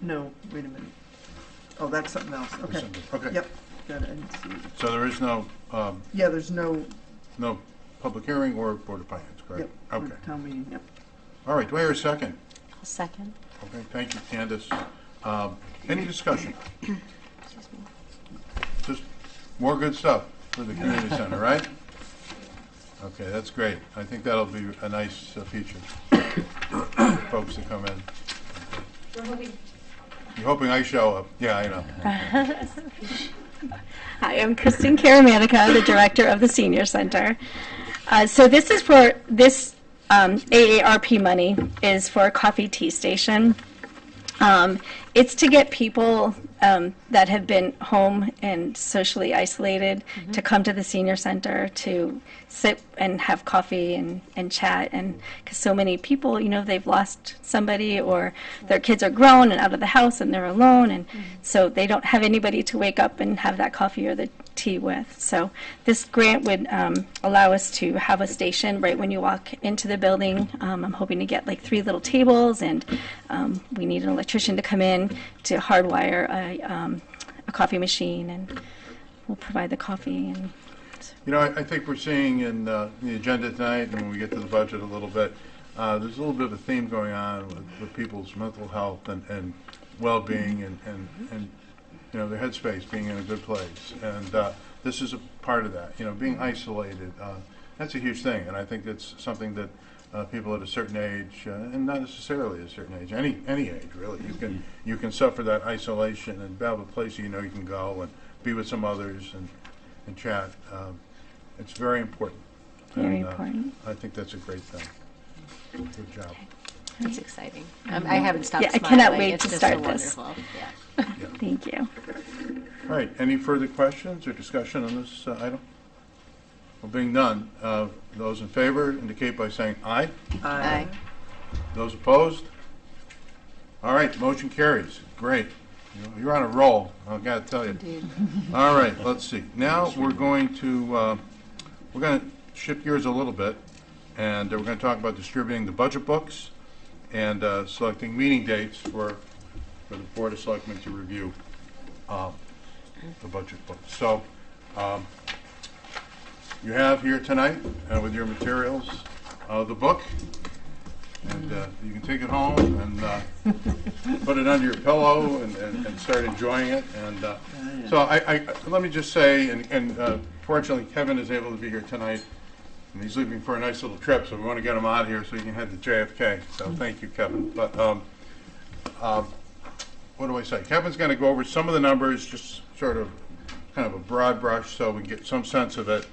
No, wait a minute. Oh, that's something else. Okay. December. Okay. Yep. Got it. I didn't see it. so there is no There's no, public hearing or Board of Finance, correct? yep, Okay. town meeting, yep. All right, do I hear a second? A second. Okay, thank you, Candace. Any discussion? Just more good stuff for the community center, right? Okay, that's great. I think that'll be a nice feature for folks to come in. You're hoping I show up. Yeah, I know. Hi, I'm Kristen Karamanica, the director of the Senior Center. So this is for this AARP money is for a coffee tea station. It's to get people that have been home and socially isolated to come to the senior center to sit and have coffee and chat. And because so many people, they've lost somebody or their kids are grown and out of the house and they're alone. And so they don't have anybody to wake up and have that coffee or the tea with. So this grant would allow us to have a station right when you walk into the building. I'm hoping to get like 3 little tables, and we need an electrician to come in to hardwire a coffee machine, and we'll provide the coffee. And I think we're seeing in the agenda tonight, and when we get to the budget a little bit, there's a little bit of a theme going on with people's mental health and well-being and their headspace being in a good place. And this is a part of that. Being isolated, that's a huge thing, and I think it's something that people at a certain age, and not necessarily a certain age, any age really, you can suffer that isolation and have a place you can go and be with some others and chat. It's very important. very And, important. I think that's a great thing. Good job. That's exciting. I haven't stopped Yeah, I smiling. cannot wait It's to just start so this. wonderful. Yeah. Thank you. All right, any further questions or discussion on this item? Well, being none, those in favor indicate by saying aye. Aye. Those opposed? All right, motion carries. Great. You're on a roll, I've got to tell you. Indeed. All right, let's see. Now we're going to shift gears a little bit, and we're going to talk about distributing the budget books and selecting meeting dates for the Board of Selectmen to review the budget books. So you have here tonight with your materials the book, and you can take it home and put it under your pillow and start enjoying it. And so I let me just say, and fortunately Kevin is able to be here tonight, and he's leaving for a nice little trip, so we want to get him out of here so he can head to JFK. So thank you, Kevin. But what do I say? Kevin's going to go over some of the numbers, just sort of kind of a broad brush, so we get some sense of it.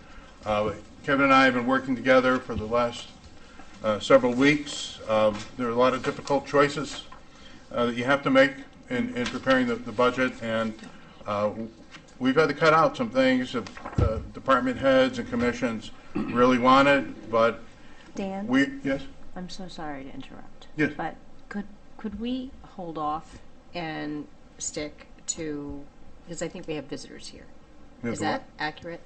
Kevin and I have been working together for the last several weeks. There are a lot of difficult choices that you have to make in preparing the budget, and we've had to cut out some things that department heads and commissions really wanted, but Dan, yes? I'm so sorry to interrupt. Yes. But could we hold off and stick to, because I think we have visitors here. We have Is the that what? accurate?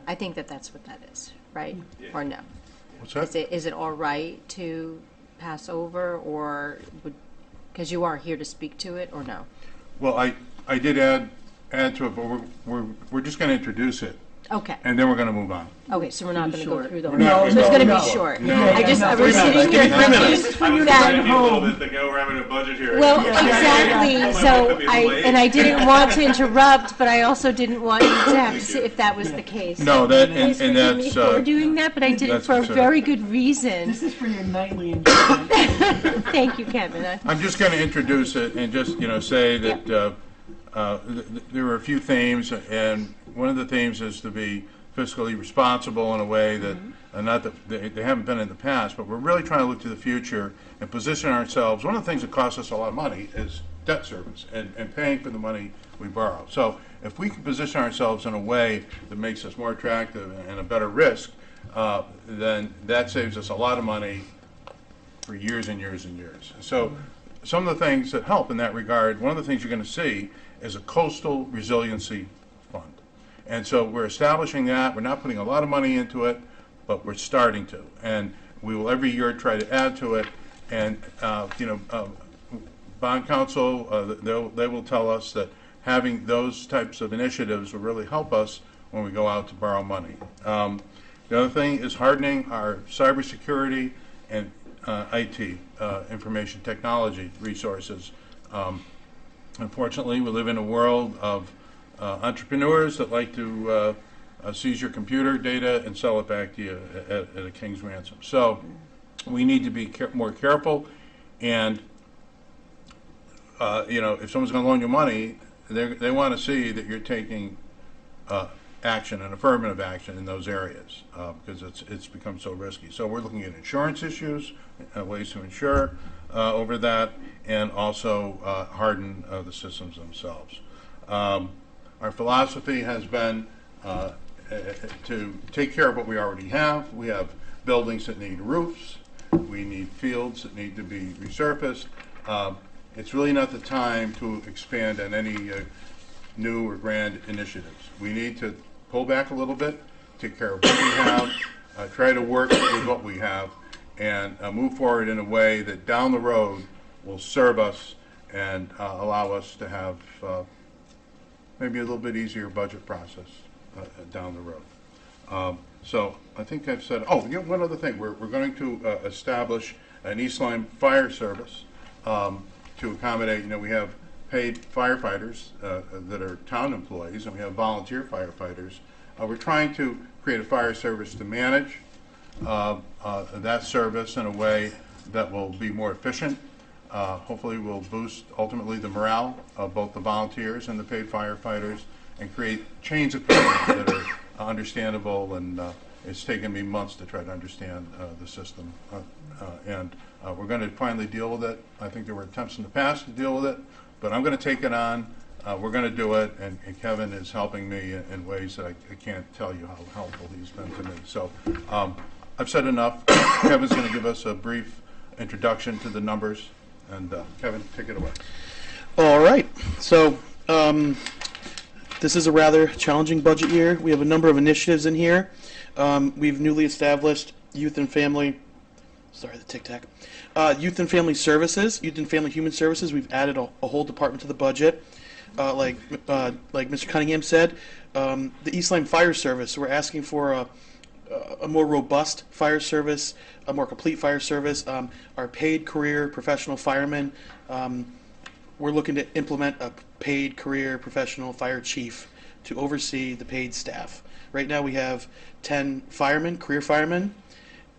I think that's what that is, right? Or no? What's that? Is it all right to pass over, or because you are here to speak to it, or no? Well, I did add to it, but we're just going to introduce it, Okay. and then we're going to move on. Okay, so we're not going to go through the whole. not- So it's going to no, be short. no. I was sitting here thinking I was that. trying to a little bit thinking, oh, we're having a budget hearing. Well, exactly. So and I didn't want to interrupt, but I also didn't want you to have to say if that was the case. No, that, Please and forgive me that's, for doing that, but I did it that's for a considered. very good reason. This is for your nightly enjoyment. Thank you, Kevin. I'm just going to introduce it and just, say that there were a few themes, and one of the themes is to be fiscally responsible in a way that, not that they haven't been in the past, but we're really trying to look to the future and position ourselves. One of the things that costs us a lot of money is debt service and paying for the money we borrow. So if we can position ourselves in a way that makes us more attractive and a better risk, then that saves us a lot of money for years and years and years. So some of the things that help in that regard, one of the things you're going to see is a coastal resiliency fund. And so we're establishing that. We're not putting a lot of money into it, but we're starting to. And we will every year try to add to it. And, bond counsel, they will tell us that having those types of initiatives will really help us when we go out to borrow money. The other thing is hardening our cybersecurity and IT, information technology resources. Unfortunately, we live in a world of entrepreneurs that like to seize your computer data and sell it back to you at a king's ransom. So we need to be more careful, and if someone's going to loan you money, they want to see that you're taking action and affirmative action in those areas because it's become so risky. So we're looking at insurance issues, ways to insure over that, and also harden the systems themselves. Our philosophy has been to take care of what we already have. We have buildings that need roofs. We need fields that need to be resurfaced. It's really not the time to expand on any new or grand initiatives. We need to pull back a little bit, take care of what we have, try to work with what we have, and move forward in a way that down the road will serve us and allow us to have maybe a little bit easier budget process down the road. So I think I've said, one other thing. We're going to establish an East Lyme fire service to accommodate, we have paid firefighters that are town employees, and we have volunteer firefighters. We're trying to create a fire service to manage that service in a way that will be more efficient. Hopefully will boost ultimately the morale of both the volunteers and the paid firefighters and create chains of command that are understandable, and it's taken me months to try to understand the system. And we're going to finally deal with it. I think there were attempts in the past to deal with it, but I'm going to take it on We're going to do it, and Kevin is helping me in ways that I can't tell you how helpful he's been to me. So I've said enough. Kevin's going to give us a brief introduction to the numbers, and Kevin, take it away. All right. So this is a rather challenging budget year. We have a number of initiatives in here. We've newly established youth and family. Sorry, the tic-tac. Youth and family services, youth and family human services. We've added a whole department to the budget. Like Mr. Cunningham said, the East Lyme Fire Service. We're asking for a more robust fire service, a more complete fire service. Our paid career professional firemen. We're looking to implement a paid career professional fire chief to oversee the paid staff. Right now we have 10 firemen, career firemen.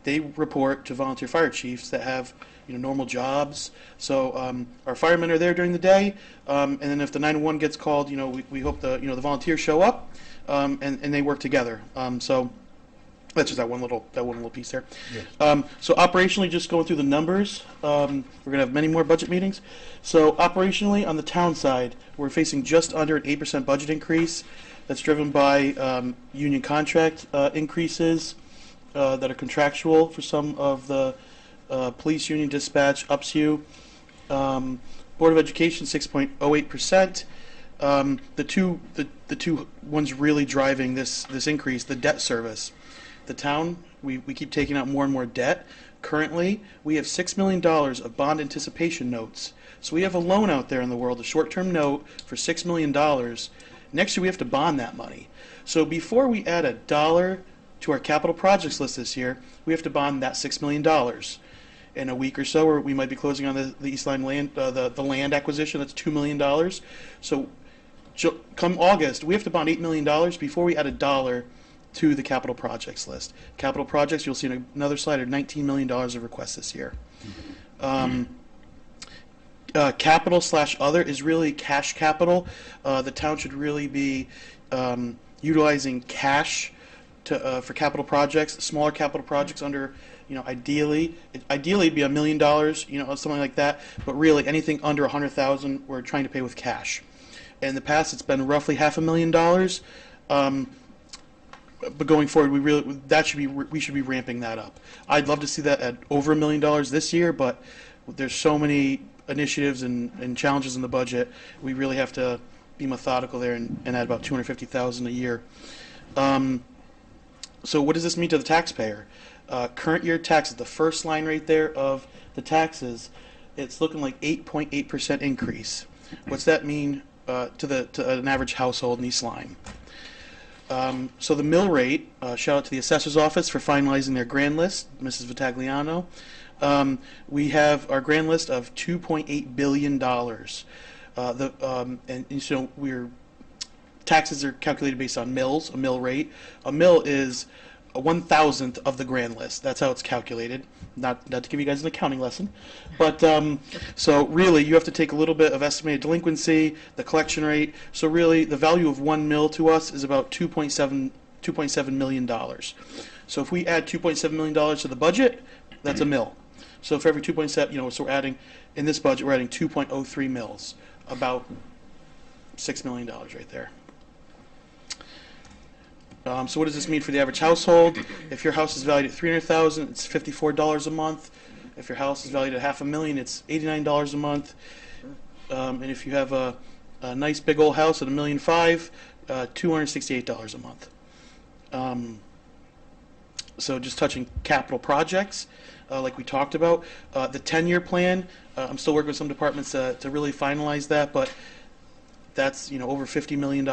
They report to volunteer fire chiefs that have normal jobs. So our firemen are there during the day, and then if the 911 gets called, we hope the volunteers show up, and they work together. So that's just that one little piece there. Yes. So operationally, just going through the numbers, we're going to have many more budget meetings. So operationally, on the town side, we're facing just under an 8% budget increase. That's driven by union contract increases that are contractual for some of the police union, dispatch, UPSU. Board of Education 6.08%. The two ones really driving this increase, the debt service. The town, we keep taking out more and more debt. Currently, we have $6 million of bond anticipation notes. So we have a loan out there in the world, a short-term note for $6 million. Next year, we have to bond that money. So before we add a dollar to our capital projects list this year, we have to bond that $6 million. In a week or so, or we might be closing on the East Lyme land, the land acquisition. That's $2 million. So come August, we have to bond $8 million before we add a dollar to the capital projects list. Capital projects, you'll see in another slide, are $19 million of requests this year. Capital/other is really cash capital. The town should really be utilizing cash for capital projects, smaller capital projects under, ideally it'd be $1 million, something like that. But really, anything under $100,000, we're trying to pay with cash. In the past, it's been roughly $500,000. But going forward, we should be ramping that up. I'd love to see that at over $1 million this year, but there's so many initiatives and challenges in the budget. We really have to be methodical there and add about $250,000 a year. So what does this mean to the taxpayer? Current year taxes, the first line right there of the taxes, it's looking like 8.8% increase. What's that mean to an average household in East Lyme? So the mill rate, shout out to the assessor's office for finalizing their grand list, Mrs. Vitagliano. We have our grand list of $2.8 billion. Taxes are calculated based on mills, a mill rate. A mill is a 1,000th of the grand list. That's how it's calculated. Not to give you guys an accounting lesson, but so really you have to take a little bit of estimated delinquency, the collection rate. So really the value of one mill to us is about $2.7 million. So if we add $2.7 million to the budget, that's a mill. So for every 2.7, so we're adding, in this budget, we're adding 2.03 mills, about $6 million right there. So what does this mean for the average household? If your house is valued at $300,000, it's $54 a month. If your house is valued at $500,000, it's $89 a month. And if you have a nice big old house at $1.5 million, $268 a month. So just touching capital projects, like we talked about, the 10-year plan. I'm still working with some departments to really finalize that, but that's over $50 million.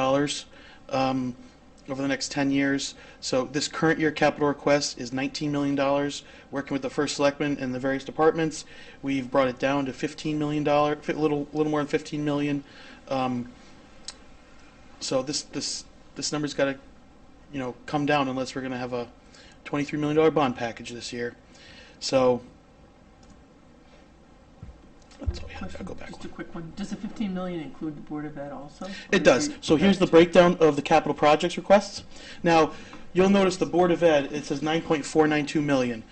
Over the next 10 years. So this current year capital request is $19 million. Working with the first selectmen and the various departments, we've brought it down to $15 million, a little more than $15 million. So this number's got to come down unless we're going to have a $23 million bond package this year. So that's all we have. I'll go back. Just a quick one. Does the $15 million include the Board of Ed also? It does. So here's the breakdown of the capital projects requests. Now, you'll notice the Board of Ed, it says $9.492 million.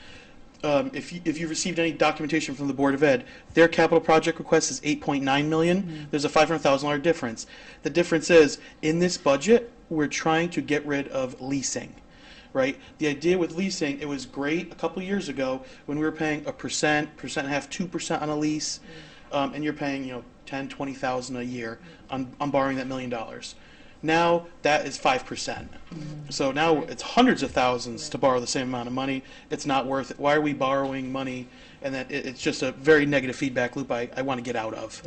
if you've received any documentation from the Board of Ed, their capital project request is 8.9 million. There's a $500,000 difference. The difference is, in this budget, we're trying to get rid of leasing, right? The idea with leasing, it was great a couple years ago when we were paying 1%, 1.5%, 2% on a lease, and you're paying, 10, 20,000 a year on borrowing that $1 million. Now that is 5%. So now it's hundreds of thousands to borrow the same amount of money. It's not worth it. Why are we borrowing money? And that it's just a very negative feedback loop I want to get out of.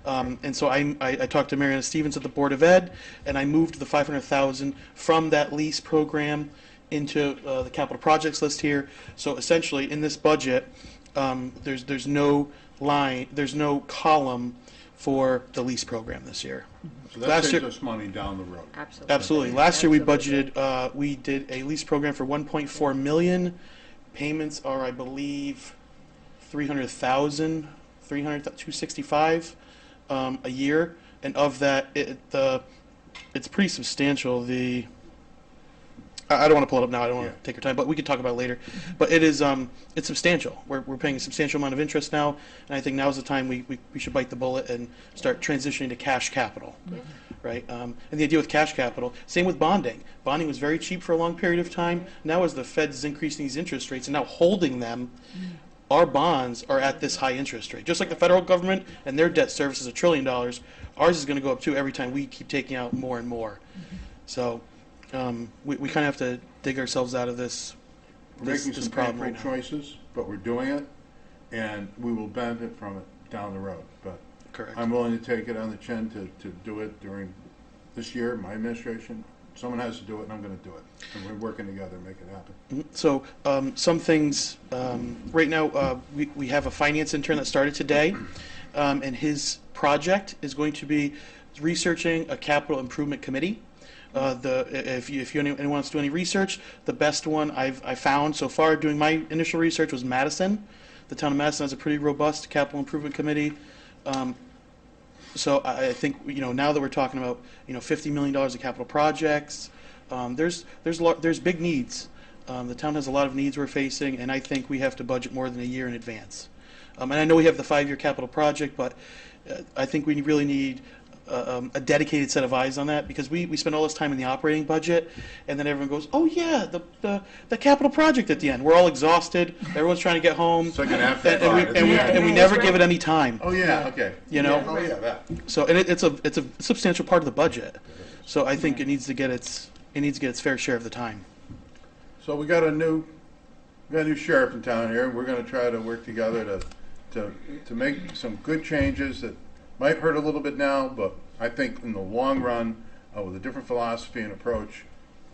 And so I talked to Mariana Stevens at the Board of Ed, and I moved the 500,000 from that lease program into the capital projects list here. So essentially, in this budget, there's no line, there's no column for the lease program this year. So that Last saves year- us money down the road. Absolutely. Last year we budgeted, we did a lease program for 1.4 million. Payments are, I believe, 300,000, 265 a year, and of that, it's pretty substantial. I don't want to pull it up now. I don't want to take your time, but we could talk about it later. But it is it's substantial. We're paying a substantial amount of interest now, and I think now is the time we should bite the bullet and start transitioning to cash capital, right? And the idea with cash capital, same with bonding. Bonding was very cheap for a long period of time. Now, as the Fed is increasing these interest rates and now holding them, our bonds are at this high interest rate. Just like the federal government and their debt service is $1 trillion, ours is going to go up too every time we keep taking out more and more. So. We kind of have to dig ourselves out of this. We're making some problem painful right now. choices, but we're doing it, and we will benefit from it down the road. But Correct. I'm willing to take it on the chin to do it during this year, my administration. Someone has to do it, and I'm going to do it. And we're working together to make it happen. So some things, right now we have a finance intern that started today, and his project is going to be researching a capital improvement committee. If anyone wants to do any research, the best one I found so far doing my initial research was Madison. The town of Madison has a pretty robust capital improvement committee. So I think now that we're talking about $50 million of capital projects, there's big needs. The town has a lot of needs we're facing, and I think we have to budget more than a year in advance. And I know we have the 5-year capital project, but I think we really need a dedicated set of eyes on that, because we spend all this time in the operating budget, and then everyone goes, oh yeah, the capital project at the end. We're all exhausted. Everyone's trying to get home. It's like an afterthought. And we never give it any time. Oh yeah, okay. Oh yeah, that. So and it's a substantial part of the budget. So I think it needs to get its fair share of the time. So we got a new sheriff in town here, and we're going to try to work together to make some good changes that might hurt a little bit now, but I think in the long run, with a different philosophy and approach,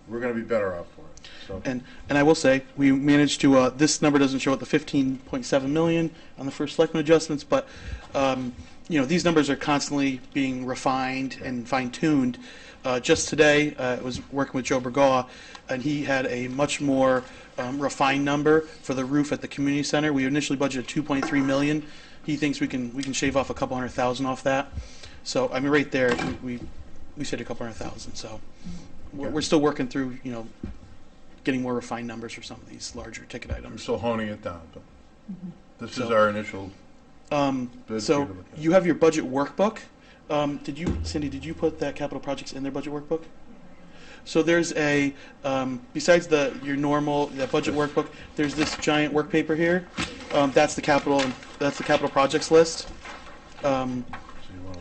we're going to be better off for it. So. And I will say, we managed to, this number doesn't show at the 15.7 million on the first selectment adjustments, but these numbers are constantly being refined and fine-tuned. Just today, I was working with Joe Bergaw, and he had a much more refined number for the roof at the community center. We initially budgeted 2.3 million. He thinks we can shave off a couple $100,000 off that. So I mean, right there, we said a couple $100,000. So we're still working through getting more refined numbers for some of these larger ticket We're items. still honing it down, but this is our initial. bid So to look at. you have your budget workbook. Cindy, did you put that capital projects in their budget workbook? So there's a, besides your normal budget workbook, there's this giant work paper here. That's the capital projects list.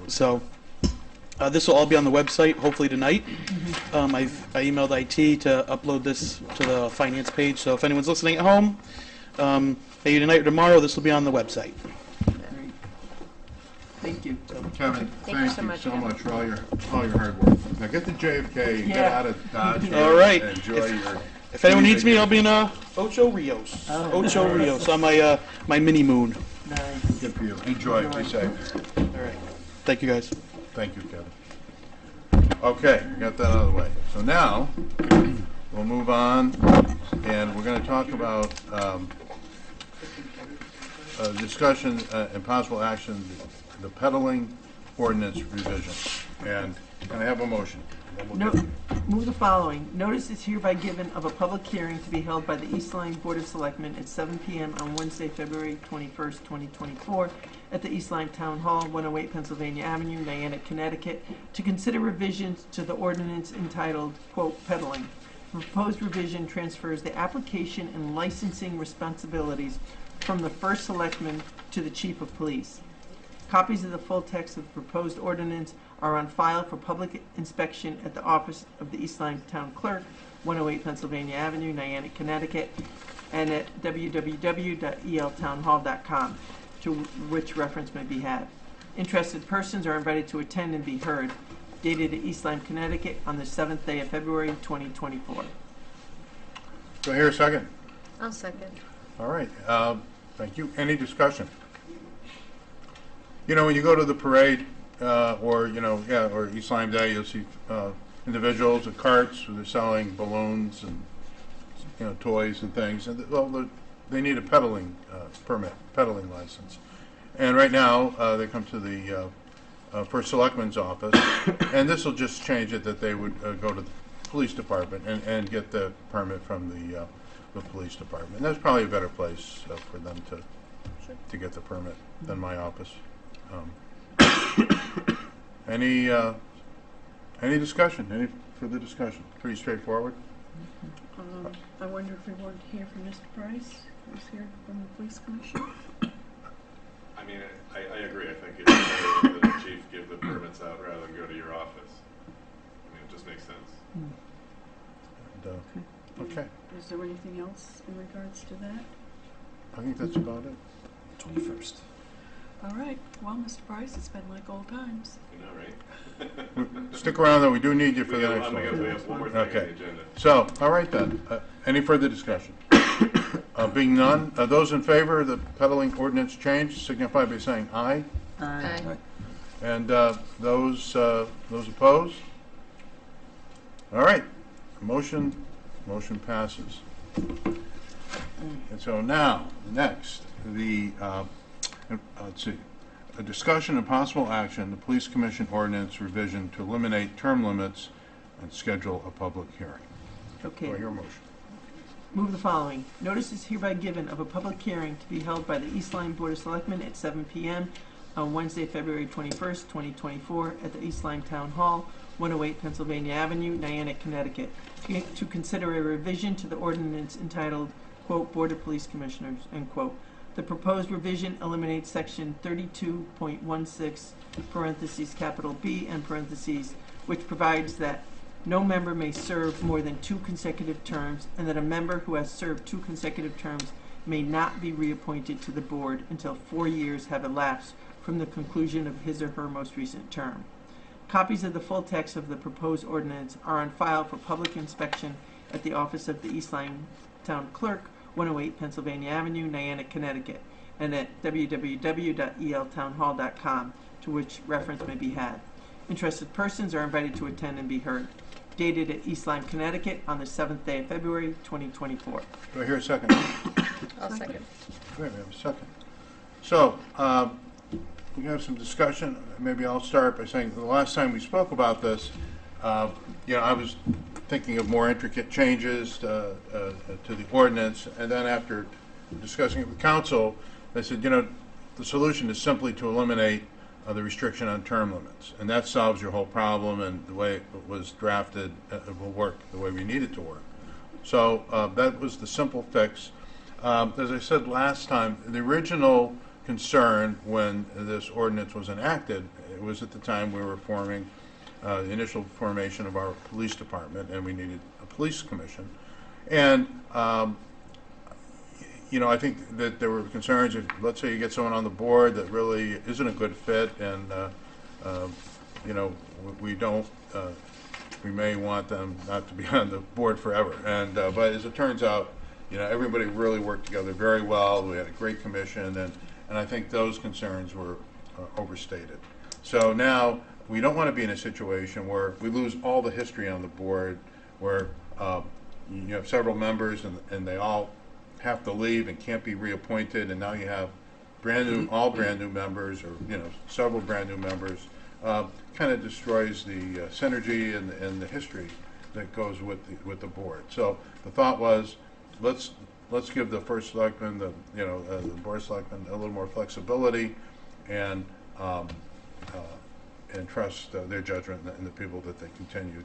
So this will all be on the website hopefully tonight. I emailed IT to upload this to the finance page. So if anyone's listening at home, maybe tonight or tomorrow, this will be on the website. Thank you. Kevin, Thank you so much, Kevin. much for all your hard work. Now get to JFK, get Yeah. out of Dodge. All right. And enjoy your. If anyone needs me, I'll be in Ocho Rios. Ocho Rios on my mini moon. Nice. Good for you. Enjoy. Be safe. All right. Thank you, guys. Thank you, Kevin. Okay, got that out of the way. So now we'll move on, and we're going to talk about discussion and possible action, the peddling ordinance revision. And can I have a motion? No, Move the following. Notice is hereby given of a public hearing to be held by the East Lyme Board of Selectmen at 7 p.m. on Wednesday, February 21st, 2024, at the East Lyme Town Hall, 108 Pennsylvania Avenue, Niantic, Connecticut, to consider revisions to the ordinance entitled, quote, peddling. The proposed revision transfers the application and licensing responsibilities from the first selectman to the chief of police. Copies of the full text of the proposed ordinance are on file for public inspection at the office of the East Lyme Town Clerk, 108 Pennsylvania Avenue, Niantic, Connecticut, and at www.eltownhall.com, to which reference may be had. Interested persons are invited to attend and be heard. Dated at East Lyme, Connecticut, on the 7th day of February, 2024. Do I hear a second? I'll second. All right, thank you. Any discussion? You know, when you go to the parade, or East Lyme Day, you'll see individuals with carts where they're selling balloons and toys and things, and they need a peddling permit, peddling license. And right now, they come to the first selectman's office, and this will just change it that they would go to the police department and get the permit from the police department. And that's probably a better place for them to get the permit than my office. Any discussion? Any further discussion? Pretty straightforward. I wonder if we want to hear from Mr. Price, who's here from the police commission. I mean, I agree. I think it's better that the chief give the permits out rather than go to your office. I mean, it just makes sense. And, okay, Is there anything else in regards to that? I think that's about it. 21st. All right. Well, Mr. Price, it's been like old times. You know, right? Stick around, though. We do need you for the next We one. have one more thing on the Okay. agenda. So, all right then. Any further discussion? Being none, those in favor of the peddling ordinance change signify by saying aye. Aye. And those opposed? All right. Motion passes. And so now, next, let's see. A discussion and possible action, the Police Commission ordinance revision to eliminate term limits and schedule a public hearing. Okay. Do I hear a motion? Move the following. Notice is hereby given of a public hearing to be held by the East Lyme Board of Selectmen at 7 p.m. on Wednesday, February 21st, 2024, at the East Lyme Town Hall, 108 Pennsylvania Avenue, Niantic, Connecticut, to consider a revision to the ordinance entitled, quote, Board of Police Commissioners, end quote. The proposed revision eliminates section 32.16, parentheses, capital B, and parentheses, which provides that no member may serve more than 2 consecutive terms, and that a member who has served 2 consecutive terms may not be reappointed to the board until 4 years have elapsed from the conclusion of his or her most recent term. Copies of the full text of the proposed ordinance are on file for public inspection at the office of the East Lyme Town Clerk, 108 Pennsylvania Avenue, Niantic, Connecticut, and at www.eltownhall.com, to which reference may be had. Interested persons are invited to attend and be heard. Dated at East Lyme, Connecticut, on the 7th day of February, 2024. Do I hear a second? I'll second. Great, we have a second. So, we have some discussion. Maybe I'll start by saying the last time we spoke about this, I was thinking of more intricate changes to the ordinance, and then after discussing it with council, they said, the solution is simply to eliminate the restriction on term limits, and that solves your whole problem, and the way it was drafted, it will work the way we need it to work. So that was the simple fix. As I said last time, the original concern when this ordinance was enacted, it was at the time we were forming the initial formation of our police department, and we needed a police commission. And I think that there were concerns if, let's say, you get someone on the board that really isn't a good fit, and we may want them not to be on the board forever. And but as it turns out, everybody really worked together very well. We had a great commission, and I think those concerns were overstated. So now we don't want to be in a situation where we lose all the history on the board, where you have several members and they all have to leave and can't be reappointed, and now you have all brand new members, or several brand new members. Kind of destroys the synergy and the history that goes with the board. So the thought was, let's give the first selectman, the board of selectmen, a little more flexibility, and trust their judgment in the people that they continue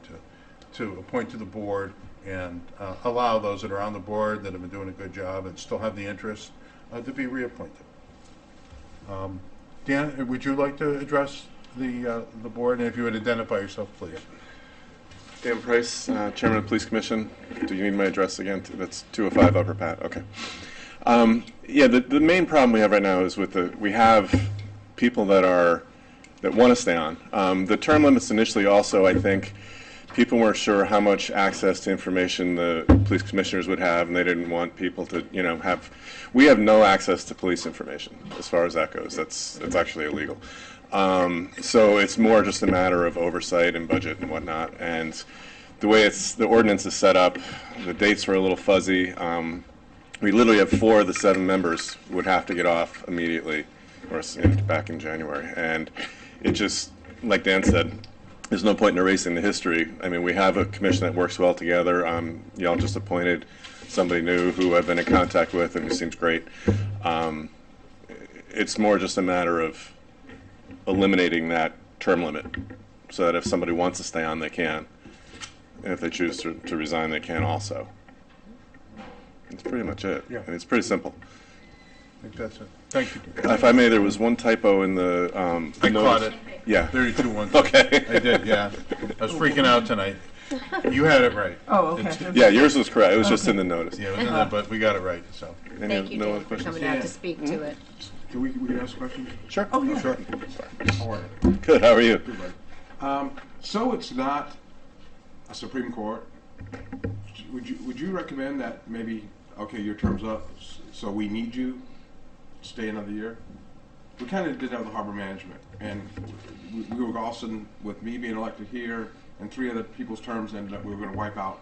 to appoint to the board, and allow those that are on the board that have been doing a good job and still have the interest to be reappointed. Dan, would you like to address the board? And if you would identify yourself, please. Dan Price, Chairman of the Police Commission. Do you need my address again? That's 205 Upper Pat. Okay. Yeah, the main problem we have right now is we have people that want to stay on. The term limits initially also, I think, people weren't sure how much access to information the police commissioners would have, and they didn't want people to, have. We have no access to police information as far as that goes. That's actually illegal. So it's more just a matter of oversight and budget and whatnot. And the way the ordinance is set up, the dates were a little fuzzy. We literally have 4 of the 7 members would have to get off immediately, or back in January. And it just, like Dan said, there's no point in erasing the history. I mean, we have a commission that works well together. Y'all just appointed somebody new who I've been in contact with and who seems great. It's more just a matter of eliminating that term limit so that if somebody wants to stay on, they can. And if they choose to resign, they can also. That's pretty much it. Yeah. And it's pretty simple. I think that's it. Thank you. If I may, there was one typo in the I caught it. Yeah. 32-1. Okay. I did, yeah. I was freaking out tonight. You had it right. Oh, okay. It's- Yeah, yours was correct. It was just Okay. in the notice. Yeah, it was in there, but we got it right, so. Thank you, No Dan, other for questions? coming out to speak to it. Can we ask questions? Sure. Oh, yeah. Sure. How are you? Good. How are you? Good, buddy. So it's not a Supreme Court. Would you recommend that maybe, okay, your term's up, so we need you, stay another year? We kind of did that with harbor management, and we were all of a sudden, with me being elected here, and 3 other people's terms ended up, we were going to wipe out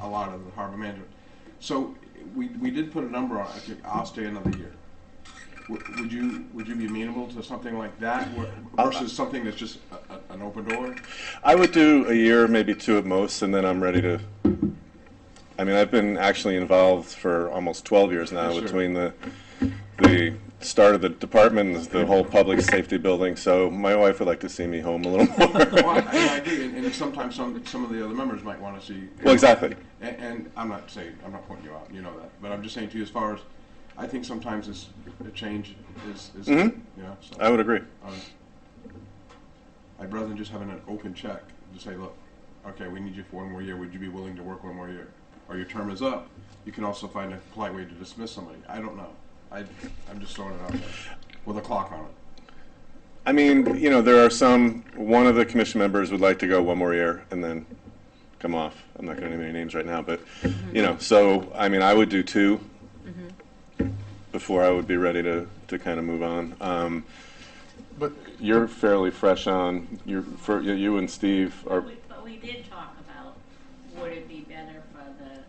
a lot of the harbor management. So we did put a number on it. Okay, I'll stay another year. Would you be amenable to something like that versus something that's just an open door? I would do a year, maybe 2 at most, and then I'm ready to. I mean, I've been actually involved for almost 12 years now, Yes, sir. between the start of the department and the whole public safety building. So my wife would like to see me home a little more. Well, I agree, and sometimes some of the other members might want to see. Well, exactly. And I'm not pointing you out, you know that, but I'm just saying to you, as far as, I think sometimes a change is Mhm. So, I would agree. I'd rather than just having an open check to say, look, okay, we need you for 1 more year, would you be willing to work 1 more year? Or your term is up, you can also find a polite way to dismiss somebody. I don't know. I'm just throwing it out there with a clock on it. I mean, there are one of the commission members would like to go 1 more year and then come off. I'm not going to name any names right now, but, so, I mean, I would do 2 before I would be ready to kind of move on. But You're fairly fresh on, you and Steve are, But we did talk about, would it be better for the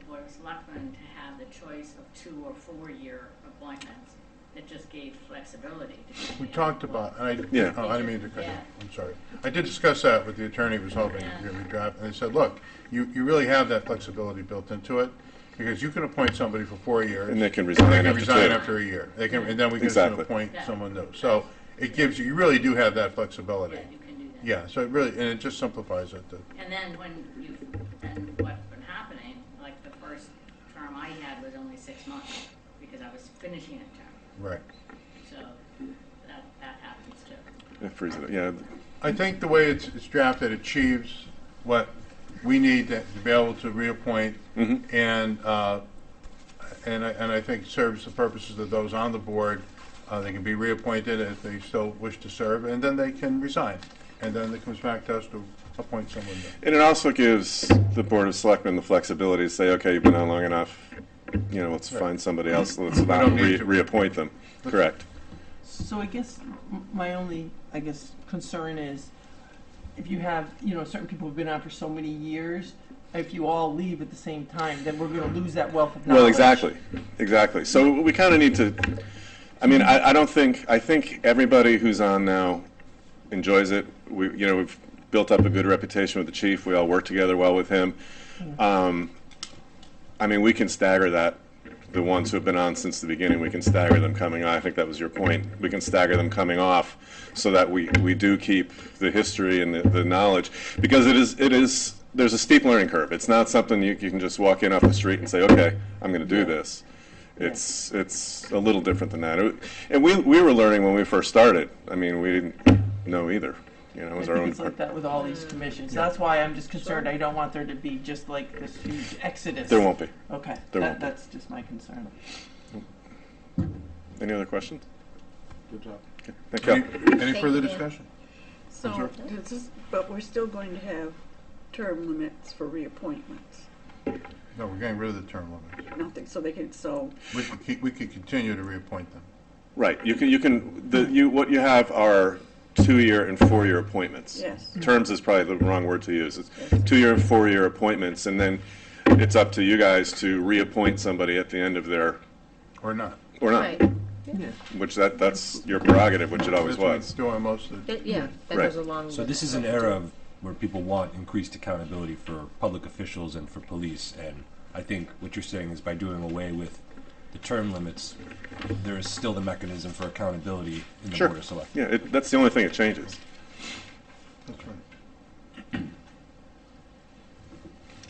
Board of Selectmen to have the choice of 2 or 4-year appointments that just gave flexibility to we the talked other about, board? and Yeah. I didn't mean to cut you. Yeah. I'm sorry. I did discuss that with the attorney who was helping me draft, and they said, look, you really have that flexibility built into it, because you can appoint somebody for 4 years. And they can resign after 2. After a year. They can, and then we can Exactly. appoint someone new. So it gives you really do have that flexibility. Yeah, you can do that. Yeah, so it really, and it just simplifies it. And then and what's been happening, like the first term I had was only 6 months, because I was finishing a term, Right. so that happens too. it frees it, yeah. I think the way it's drafted achieves what we need to be able to reappoint, Mhm. and I think serves the purposes of those on the board. They can be reappointed if they still wish to serve, and then they can resign, and then it comes back to us to appoint someone new. And it also gives the Board of Selectmen the flexibility to say, okay, you've been on long enough, let's find somebody else, let's not don't need to. reappoint them. Correct. So I guess my only, concern is if you have, certain people who've been on for so many years, if you all leave at the same time, then we're going to lose that wealth of knowledge. Well, exactly. So we kind of need to, I think everybody who's on now enjoys it. We've built up a good reputation with the chief. We all work together well with him. I mean, we can stagger that. The ones who have been on since the beginning, we can stagger them coming on. I think that was your point. We can stagger them coming off so that we do keep the history and the knowledge, because it is there's a steep learning curve. It's not something you can just walk in off the street and say, okay, I'm going to do this. It's a little different than that. And we were learning when we first started. I mean, we didn't know either. You know, it was I our think own it's like that with all these commissions. That's why I'm just concerned. I don't want there to be just like this huge exodus. There won't be. Okay, There won't be. that's just my concern. Any other questions? Good job. Okay. Thank you. Any further discussion? So, but we're still going to have term limits for reappointments. No, we're getting rid of the term limits. Nothing, so they can, so, We could continue to reappoint them. Right. What you have are 2-year and 4-year appointments. yes. Terms is probably the wrong word to use. It's 2-year and 4-year appointments, and then it's up to you guys to reappoint somebody at the end of their, Or not. or not, Right. Yeah. which that's your prerogative, which it always That's what was. we're doing most of the. Yeah, that Right. goes along with. So this is an era of where people want increased accountability for public officials and for police, and I think what you're saying is by doing away with the term limits, there is still the mechanism for accountability in the Sure. Board of Selectmen. Yeah, that's the only thing that changes. That's right.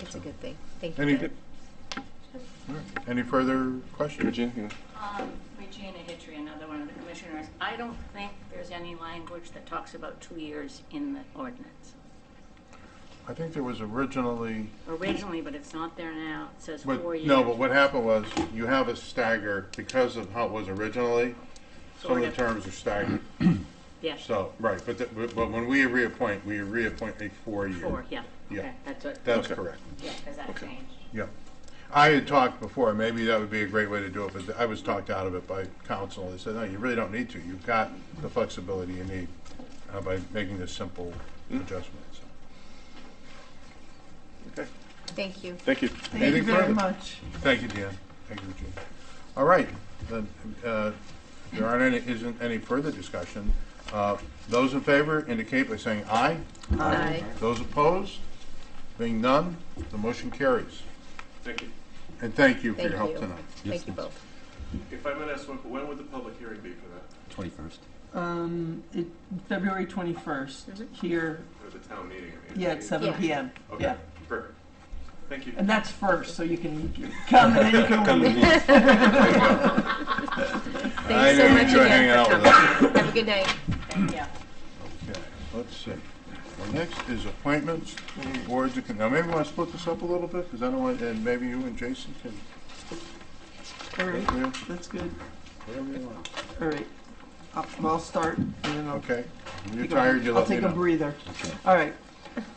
It's a good thing. Thank you. Any, Jen. any further questions? Regina, you know? Regina Hitchery, another one of the commissioners. I don't think there's any language that talks about 2 years in the ordinance. I think there was originally. Originally, but it's not there now. It says 4 years. No, but what happened was, you have a stagger, because of how it was originally, some of the Sort of. terms are staggered. Yes, So, right, but when we reappoint a 4-year. 4, yeah. Yeah. Okay, that's what, That's Okay. correct, yeah, because that changed. yeah. I had talked before, maybe that would be a great way to do it, but I was talked out of it by council. They said, no, you really don't need to. You've got the flexibility you need by making this simple adjustment. So. Okay. Thank you. Thank you. Thank you Anything very further? much. Thank you, Dan. Thank you, Regina. All right, then, if there isn't any further discussion. Those in favor indicate by saying aye. Aye. Those opposed? Being none, the motion carries. Thank you. And thank you for Thank your help you. tonight. Thank you both. If I might ask, when would the public hearing be for that? 21st. February 21st, here, For the town meeting? I mean, yeah, at 7 Yeah. PM. Okay, Yeah, perfect. Thank you. and that's first, so you can come and then you can leave. I Thanks know so you much enjoy again hanging for out with coming. us. Have a good night. Thank you. Okay, let's see. Well, next is appointments to boards. Now, maybe we want to split this up a little bit, because I don't want, and maybe you and Jason can, All right, yeah, that's good. whatever you want. All right, I'll start, and then I'll Okay? When you're take a- tired, you let me I'll take a know. breather. All right.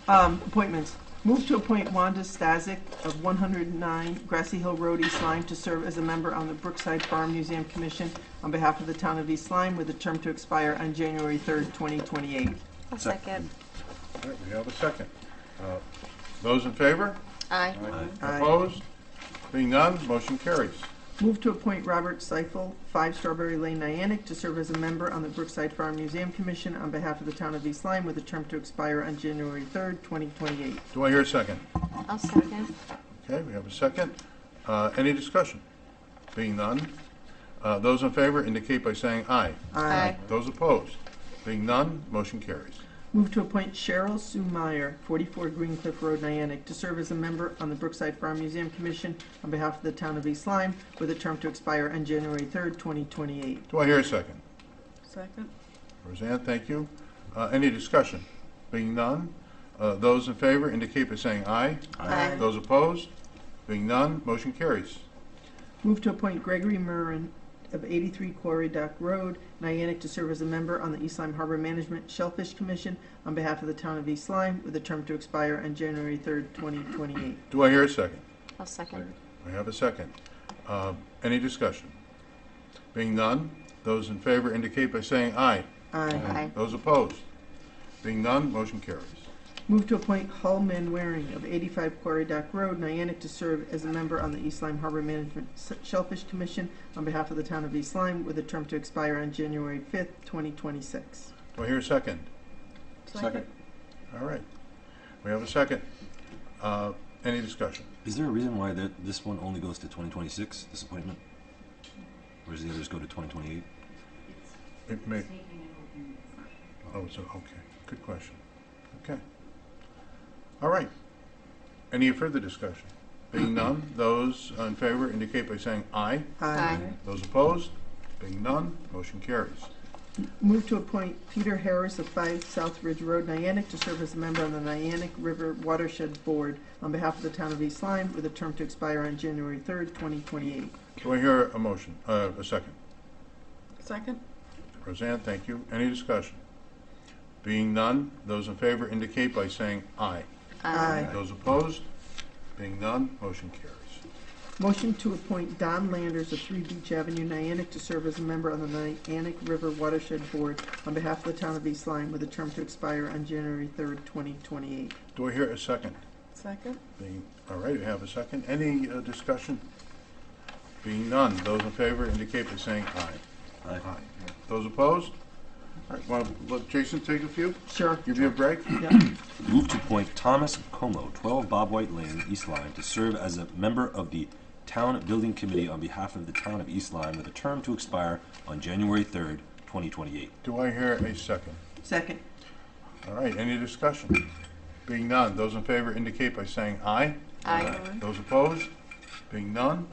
Appointments. Move to appoint Wanda Stazik of 109 Grassy Hill Road, East Lyme, to serve as a member on the Brookside Farm Museum Commission on behalf of the town of East Lyme, with a term to expire on January 3rd, 2028. I'll second. All right, we have a second. Those in favor? Aye. Aye. Opposed? Being none, motion carries. Move to appoint Robert Seifel, 5 Strawberry Lane, Niantic, to serve as a member on the Brookside Farm Museum Commission on behalf of the town of East Lyme, with a term to expire on January 3rd, 2028. Do I hear a second? I'll second. Okay, we have a second. Any discussion? Being none, those in favor indicate by saying aye. Aye. Those opposed? Being none, motion carries. Move to appoint Cheryl Sue Meyer, 44 Green Cliff Road, Niantic, to serve as a member on the Brookside Farm Museum Commission on behalf of the town of East Lyme, with a term to expire on January 3rd, 2028. Do I hear a second? Second? Roseanne, thank you. Any discussion? Being none, those in favor indicate by saying aye. Aye. Those opposed? Being none, motion carries. Move to appoint Gregory Murrin of 83 Quarry Dock Road, Niantic, to serve as a member on the East Lyme Harbor Management Shellfish Commission on behalf of the town of East Lyme, with a term to expire on January 3rd, 2028. Do I hear a second? I'll second. I have a second. Any discussion? Being none, those in favor indicate by saying aye. Aye. Aye. Those opposed? Being none, motion carries. Move to appoint Hull Manwaring of 85 Quarry Dock Road, Niantic, to serve as a member on the East Lyme Harbor Management Shellfish Commission on behalf of the town of East Lyme, with a term to expire on January 5th, 2026. Do I hear a second? Second. All right. We have a second. Any discussion? Is there a reason why this one only goes to 2026, this appointment? Or does the others go to 2028? It may. Oh, so, okay. Good question. Okay. All right. Any further discussion? Being none, those in favor indicate by saying aye. Aye. Those opposed? Being none, motion carries. Move to appoint Peter Harris of 5 South Ridge Road, Niantic, to serve as a member on the Niantic River Watershed Board on behalf of the town of East Lyme, with a term to expire on January 3rd, 2028. Do I hear a motion, a second? Second? Roseanne, thank you. Any discussion? Being none, those in favor indicate by saying aye. Aye. Those opposed? Being none, motion carries. Motion to appoint Don Landers of 3 Beach Avenue, Niantic, to serve as a member on the Niantic River Watershed Board on behalf of the town of East Lyme, with a term to expire on January 3rd, 2028. Do I hear a second? Second? All right, we have a second. Any discussion? Being none, those in favor indicate by saying aye. Aye. Those opposed? All right, want to let Jason take a few? Sure. Give you a break? Yeah. Move to appoint Thomas Como, 12 Bob White Lane, East Lyme, to serve as a member of the Town Building Committee on behalf of the town of East Lyme, with a term to expire on January 3rd, 2028. Do I hear a second? Second. All right, any discussion? Being none, those in favor indicate by saying aye. Aye. Those opposed? Being none,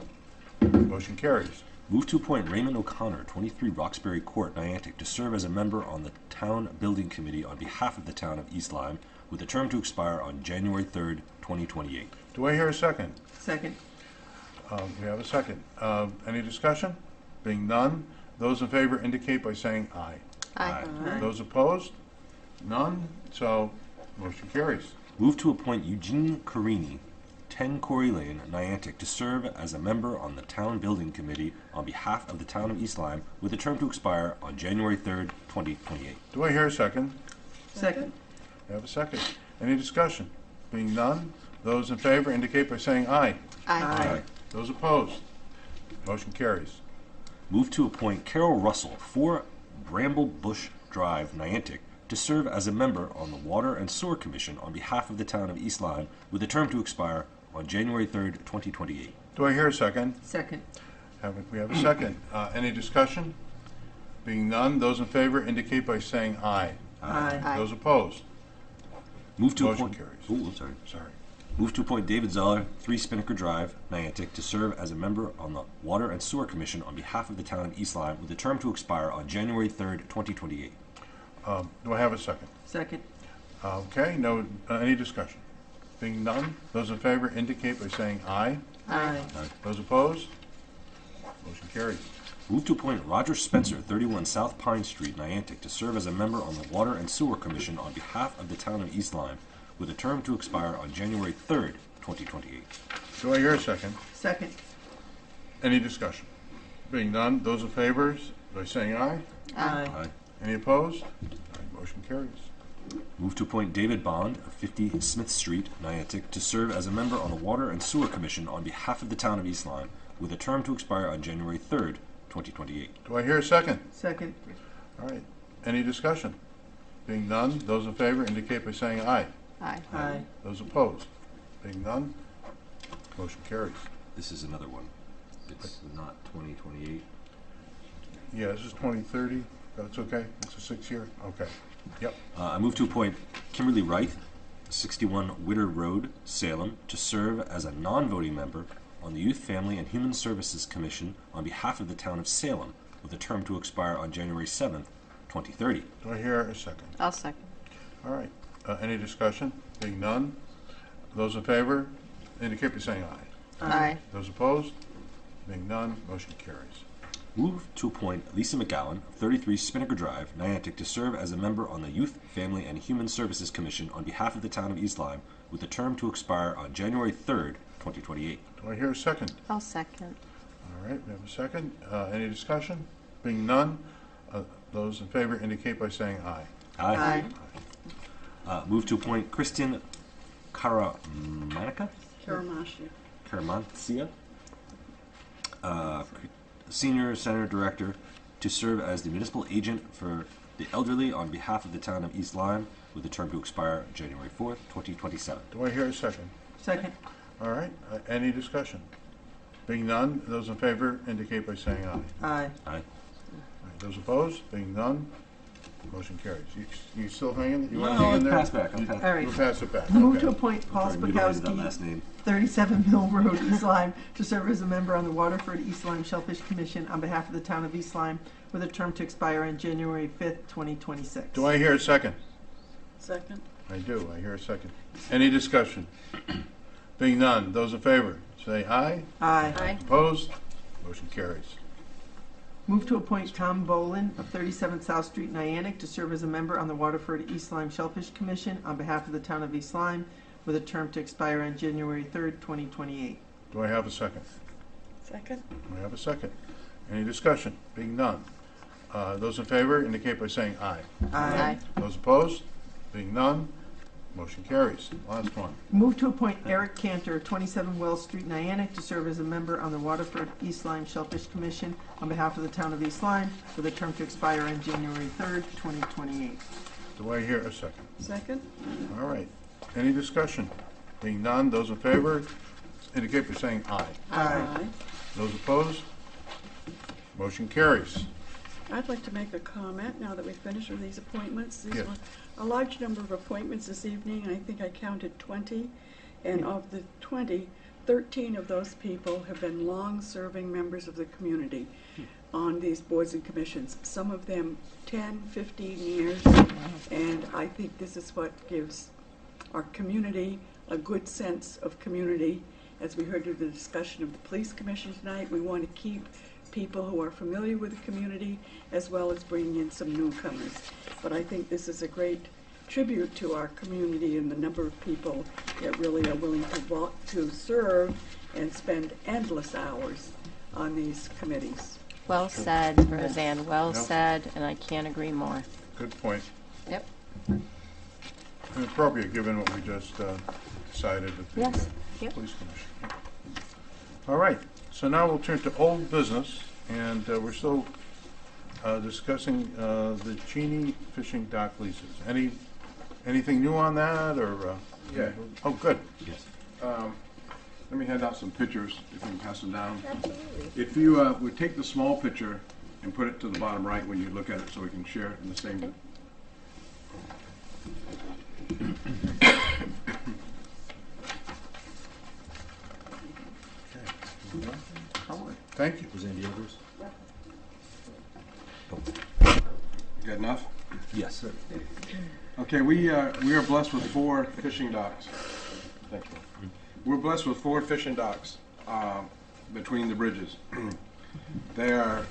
motion carries. Move to appoint Raymond O'Connor, 23 Roxbury Court, Niantic, to serve as a member on the Town Building Committee on behalf of the town of East Lyme, with a term to expire on January 3rd, 2028. Do I hear a second? Second. We have a second. Any discussion? Being none, those in favor indicate by saying aye. Aye. Aye. Those opposed? None, so motion carries. Move to appoint Eugene Carini, 10 Corey Lane, Niantic, to serve as a member on the Town Building Committee on behalf of the town of East Lyme, with a term to expire on January 3rd, 2028. Do I hear a second? Second. We have a second. Any discussion? Being none, those in favor indicate by saying aye. Aye. Those opposed? Motion carries. Move to appoint Carol Russell, 4 Bramble Bush Drive, Niantic, to serve as a member on the Water and Sewer Commission on behalf of the town of East Lyme, with a term to expire on January 3rd, 2028. Do I hear a second? Second. We have a second. Any discussion? Being none, those in favor indicate by saying aye. Aye. Aye. Those opposed? Move to Motion appoint. carries. Ooh, I'm sorry. Sorry. Move to appoint David Zeller, 3 Spinnaker Drive, Niantic, to serve as a member on the Water and Sewer Commission on behalf of the town of East Lyme, with a term to expire on January 3rd, 2028. Do I have a second? Second. Okay, no, any discussion? Being none, those in favor indicate by saying aye. Aye. Those opposed? Motion carries. Move to appoint Roger Spencer, 31 South Pine Street, Niantic, to serve as a member on the Water and Sewer Commission on behalf of the town of East Lyme, with a term to expire on January 3rd, 2028. Do I hear a second? Second. Any discussion? Being none, those in favor by saying aye. Aye. Aye. Any opposed? All right, motion carries. Move to appoint David Bond, of 50 Smith Street, Niantic, to serve as a member on the Water and Sewer Commission on behalf of the town of East Lyme, with a term to expire on January 3rd, 2028. Do I hear a second? Second. All right, any discussion? Being none, those in favor indicate by saying aye. Aye. Aye. Those opposed? Being none, motion carries. This is another one. It's not 2028. Yeah, this is 2030. That's okay? It's a 6-year? Okay. Yep. I move to appoint Kimberly Wright, 61 Witter Road, Salem, to serve as a non-voting member on the Youth, Family, and Human Services Commission on behalf of the town of Salem, with a term to expire on January 7th, 2030. Do I hear a second? I'll second. All right. Any discussion? Being none, those in favor indicate by saying aye. Aye. Those opposed? Being none, motion carries. Move to appoint Lisa McGowan, 33 Spinnaker Drive, Niantic, to serve as a member on the Youth, Family, and Human Services Commission on behalf of the town of East Lyme, with a term to expire on January 3rd, 2028. Do I hear a second? I'll second. All right, we have a second. Any discussion? Being none, those in favor indicate by saying aye. Aye. Move to appoint Kristen Karamanica? Karamancia, Senior Center Director, to serve as the municipal agent for the elderly on behalf of the town of East Lyme, with a term to expire January 4th, 2027. Do I hear a second? Second. All right, any discussion? Being none, those in favor indicate by saying aye. Aye. Aye. All right, those opposed, being none, motion carries. You still hanging? You want to hang in there? Pass back. I'll pass. All right. You'll pass it back. Move Okay. to appoint Paul Sorry, mutilated that Spakowski, last name. 37 Mill Road, East Lyme, to serve as a member on the Waterford East Lyme Shellfish Commission on behalf of the town of East Lyme, with a term to expire on January 5th, 2026. Do I hear a second? Second? I do, I hear a second. Any discussion? Being none, those in favor, say aye. Aye. Aye. Opposed? Motion carries. Move to appoint Tom Bolin of 37 South Street, Niantic, to serve as a member on the Waterford East Lyme Shellfish Commission on behalf of the town of East Lyme, with a term to expire on January 3rd, 2028. Do I have a second? Second? I have a second. Any discussion? Being none. Those in favor indicate by saying aye. Aye. Those opposed? Being none, motion carries. Last one. Move to appoint Eric Cantor, 27 Wells Street, Niantic, to serve as a member on the Waterford East Lyme Shellfish Commission on behalf of the town of East Lyme, with a term to expire on January 3rd, 2028. Do I hear a second? Second? All right. Any discussion? Being none, those in favor indicate by saying aye. Aye. Those opposed? Motion carries. I'd like to make a comment now that we've finished with these appointments. These Yes. were a large number of appointments this evening. I think I counted 20. And of the 20, 13 of those people have been long-serving members of the community on these boards and commissions. Some of them 10, 15 years. And I think this is what gives our community a good sense of community. As we heard through the discussion of the police commission tonight, we want to keep people who are familiar with the community as well as bringing in some newcomers. But I think this is a great tribute to our community and the number of people that really are willing to serve and spend endless hours on these committees. Well said, Roseanne, well Yep. said, and I can't agree more. Good point. Yep. And appropriate, given what we just decided at the Yes. Yep. police commission. All right, so now we'll turn to old business, and we're still discussing the Cheney fishing dock leases. Anything new on that, or? Yeah. Oh, good. Yes. Let me hand out some pictures, if you can pass them down. Absolutely. If you would take the small picture and put it to the bottom right when you look at it, so we can share it in the same. Thank you. Was there any others? You got enough? Yes, sir. Okay, we are blessed with 4 fishing docks. Thank you. We're blessed with 4 fishing docks between the bridges. They are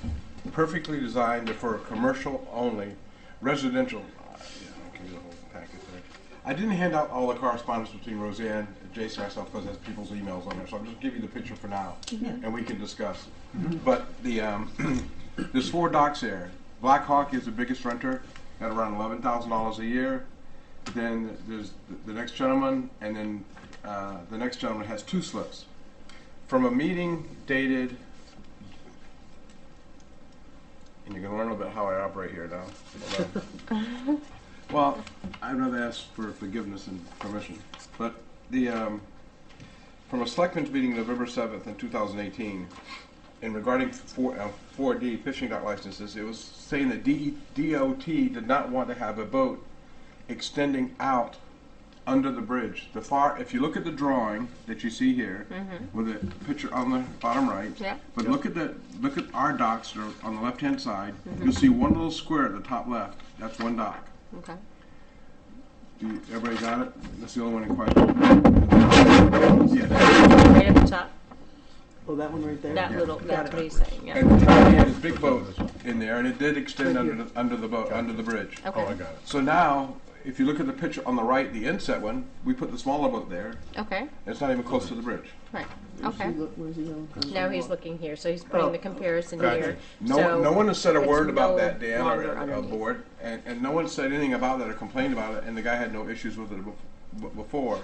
perfectly designed for commercial only, residential. I'll give you the whole packet there. I didn't hand out all the correspondence between Roseanne, Jason, and myself because it has people's emails on there, so I'll just give you the picture for now, and we can discuss. But the there's 4 docks there. Black Hawk is the biggest renter at around $11,000 a year. Then there's the next gentleman, and then the next gentleman has 2 slips. From a meeting dated, and you're going to learn a little bit how I operate here now. Well, I'd rather ask for forgiveness and permission. But the from a Selectmen's meeting November 7th in 2018, in regarding 4D fishing dock licenses, it was saying that DOT did not want to have a boat extending out under the bridge. If you look at the drawing that you see here, with the picture on the bottom right, Yeah. but look at our docks that are on the left-hand side. You'll see one little square at the top left. That's one dock. Okay. Everybody got it? That's the only one in question. Yeah. Right at the top, Oh, that one right there? that Yeah. little, that's what he's saying, yeah. And Tommy had his big boat in there, and it did extend under the bridge. Oh, I Okay, got it. So now, if you look at the picture on the right, the inset one, we put the smaller boat there. okay, And it's not even close to the bridge. right, okay. Where's he going? Now he's looking here, so he's putting the comparison Gotcha. here. No one has said a it's word about no that, Dan, or longer a underneath. board, and no one said anything about it or complained about it, and the guy had no issues with it before.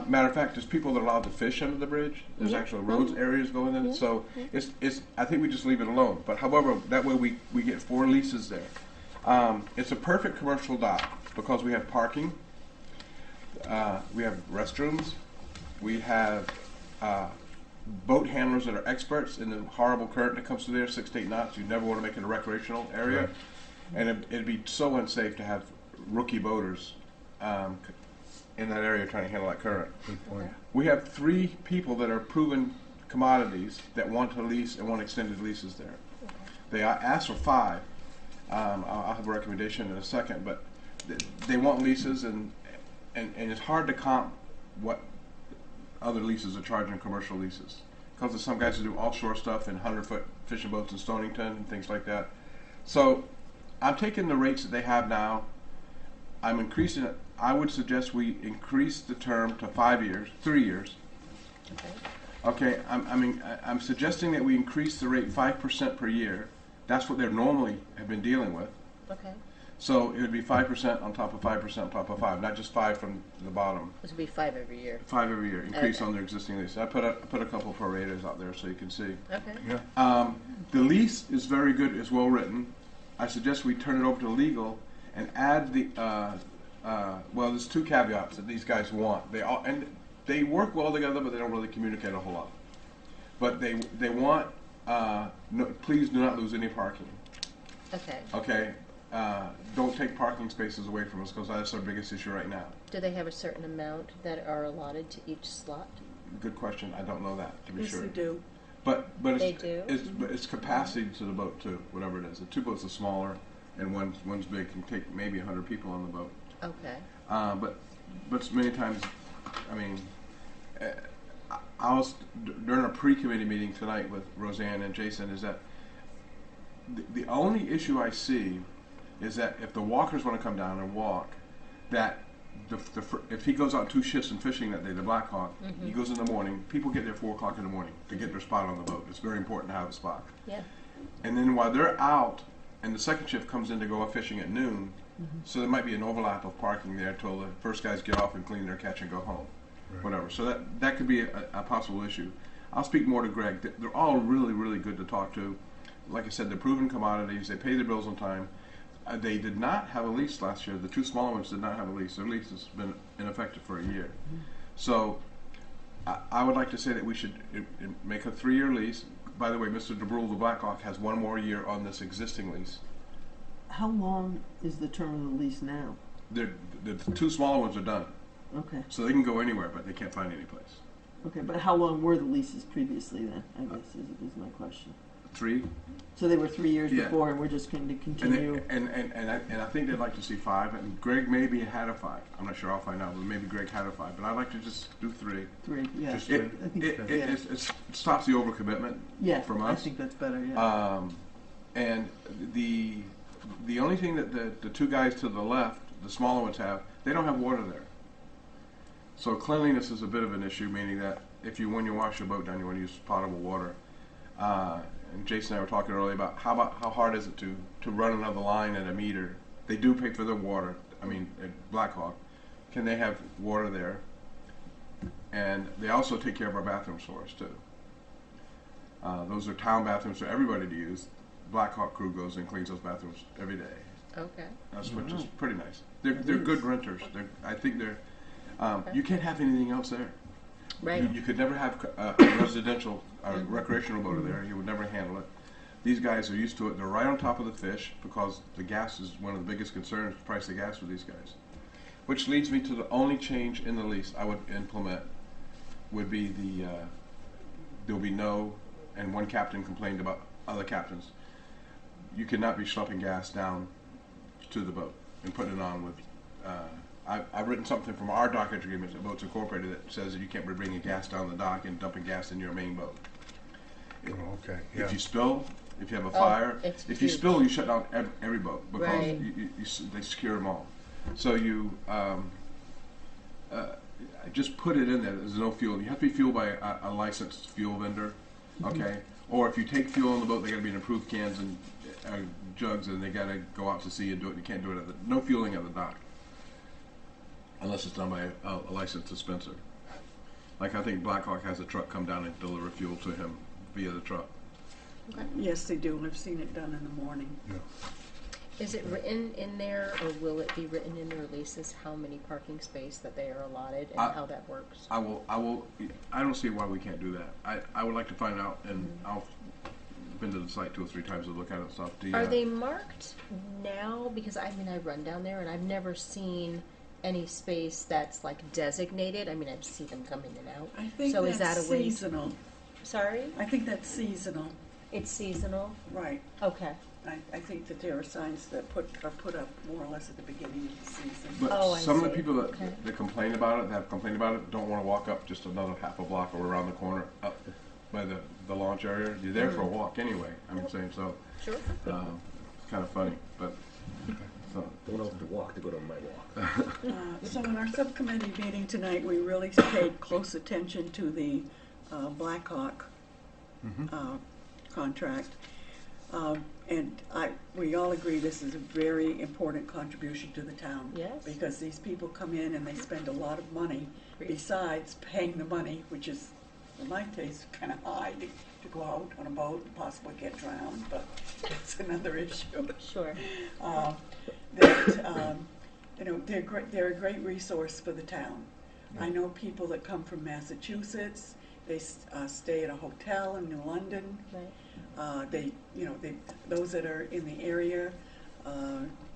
Matter of fact, there's people that are allowed to fish under the bridge. There's actual roads areas going in it, so it's. I think we just leave it alone. But however, that way we get 4 leases there. It's a perfect commercial dock because we have parking, we have restrooms, we have boat handlers that are experts in the horrible current that comes through there, 6 to 8 knots. You never want to make it a recreational area. Right. And it'd be so unsafe to have rookie boaters in that area trying to handle that current. Good point. We have 3 people that are proven commodities that want to lease and want extended leases there. They asked for 5. I'll have a recommendation in a second, but they want leases, and it's hard to comp what other leases are charging commercial leases. Because there's some guys who do offshore stuff in 100-foot fishing boats in Stonington and things like that. So I'm taking the rates that they have now. I'm increasing it. I would suggest we increase the term to 5 years, 3 years. Okay, I'm suggesting that we increase the rate 5% per year. That's what they normally have been dealing with. Okay. So it would be 5% on top of 5% on top of 5, not just 5 from the bottom. This would be 5 every year. 5 every year, increase Okay. on their existing lease. I put a couple of prorators out there so you can see. Okay. Yeah. The lease is very good, it's well written. I suggest we turn it over to legal and add the, well, there's 2 caveats that these guys want. They work well together, but they don't really communicate a whole lot. But they want, please do not lose any parking. Okay. Okay? Don't take parking spaces away from us because that's our biggest issue right now. Do they have a certain amount that are allotted to each slot? Good question. I don't know that, to be Yes, sure. they do. But They do? It's capacity to the boat too, whatever it is. The 2 boats are smaller, and one's big, can take maybe 100 people on the boat. Okay. But many times, I mean, I was during a pre-committee meeting tonight with Roseanne and Jason. Is that the only issue I see is that if the walkers want to come down and walk, that if he goes out 2 shifts in fishing that day, the Black Hawk, he goes in the morning. People get there 4 o'clock in the morning to get their spot on the boat. It's very important to have a spot. Yeah. And then while they're out, and the second shift comes in to go out fishing at noon, so there might be an overlap of parking there until the first guys get off and clean their catch and go home, whatever. So that could be a possible issue. I'll speak more to Greg. They're all really, really good to talk to. Like I said, they're proven commodities. They pay their bills on time. They did not have a lease last year. The 2 smaller ones did not have a lease. Their lease has been ineffective for a year. So I would like to say that we should make a 3-year lease. By the way, Mr. DeBrule, the Blackhawk, has 1 more year on this existing lease. How long is the term of the lease now? The 2 smaller ones are done. Okay. So they can go anywhere, but they can't find any place. Okay, but how long were the leases previously then, I guess, is my question. 3. So they were 3 years Yeah. before, and we're just going to continue? And I think they'd like to see 5, and Greg maybe had a 5. I'm not sure, I'll find out, but maybe Greg had a 5. But I'd like to just do 3. 3, yeah. Just It, I think it, so, it, yeah. it stops the overcommitment Yeah, from I us. think that's better, yeah. And the only thing that the 2 guys to the left, the smaller ones have, they don't have water there. So cleanliness is a bit of an issue, meaning that when you wash your boat down, you want to use potable water. And Jason and I were talking earlier about how hard is it to run another line at a meter. They do pay for their water. I mean, at Blackhawk, can they have water there? And they also take care of our bathrooms for us too. Those are town bathrooms for everybody to use. Blackhawk crew goes and cleans those bathrooms every day. Okay. That's which is pretty nice. They're good renters. I think they're. You can't have anything else there. Right. You could never have a residential, recreational boater there. You would never handle it. These guys are used to it. They're right on top of the fish because the gas is one of the biggest concerns, the price of gas for these guys. Which leads me to the only change in the lease I would implement would be there'll be no, and one captain complained about other captains, you cannot be schlepping gas down to the boat and putting it on with, I've written something from our dockage agreement at Boats Incorporated that says that you can't be bringing gas down the dock and dumping gas in your main boat. Oh, okay, yeah. If you spill, if you have a fire, it's if you huge. spill, you shut down every boat because Right. they secure them all. So you just put it in there. There's no fuel. You have to be fueled by a licensed fuel vendor, okay? Or if you take fuel on the boat, they got to be in approved cans and jugs, and they got to go out to sea and do it. You can't do it no fueling at the dock unless it's done by a licensed dispenser. Like I think Blackhawk has a truck come down and deliver fuel to him via the truck. Yes, they do. I've seen it done in the morning. Is it written in there, or will it be written in the releases how many parking space that they are allotted and how that works? I don't see why we can't do that. I would like to find out, and I've been to the site 2 or 3 times to look at it and stuff. Are they marked now? Because I mean, I run down there and I've never seen any space that's like designated. I mean, I see them come in and out. I think So that's is that a way to- seasonal. Sorry? I think that's seasonal, It's seasonal? right. Okay. I think that there are signs that are put up more or less at the beginning of the season. But Oh, I some of the see. people that, Okay. that complain about it, that have complained about it, don't want to walk up just another half a block or around the corner up by the launch area. You're there for a walk anyway. I'm saying so. Sure. It's kind of funny, but so. Don't have to walk to go to my walk. So in our subcommittee meeting tonight, we really paid close attention to the Blackhawk contract. And we all agree this is a very important contribution to the town. Yes. Because these people come in and they spend a lot of money besides paying the money, which is, in my taste, kind of high to go out on a boat and possibly get drowned, but that's another issue. Sure. You know, they're a great resource for the town. I know people that come from Massachusetts. They stay at a hotel in New London. Right. Those that are in the area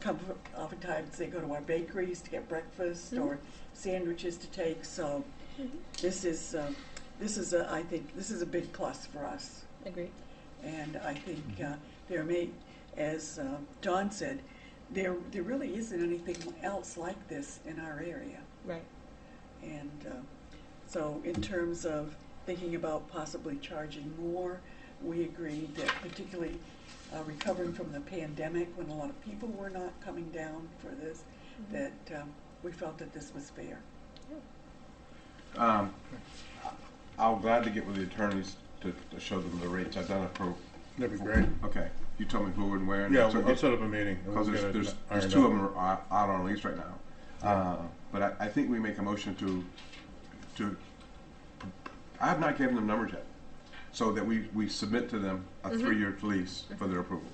come. Oftentimes they go to our bakeries to get breakfast or sandwiches to take. So this is I think this is a big plus for us. Agreed. And I think there may, as John said, there really isn't anything else like this in our area. Right. And so in terms of thinking about possibly charging more, we agreed that particularly recovering from the pandemic when a lot of people were not coming down for this, that we felt that this was fair. I'm glad to get with the attorneys to show them the rates. I've done it for. That'd be great. Okay, you told me who and where. And Yeah, so I'll set up a meeting. and we'll Because get it there's ironed 2 out. of them are out on lease right now. But I think we make a motion to. I have not given them numbers yet, so that we submit to them a 3-year lease for their approval.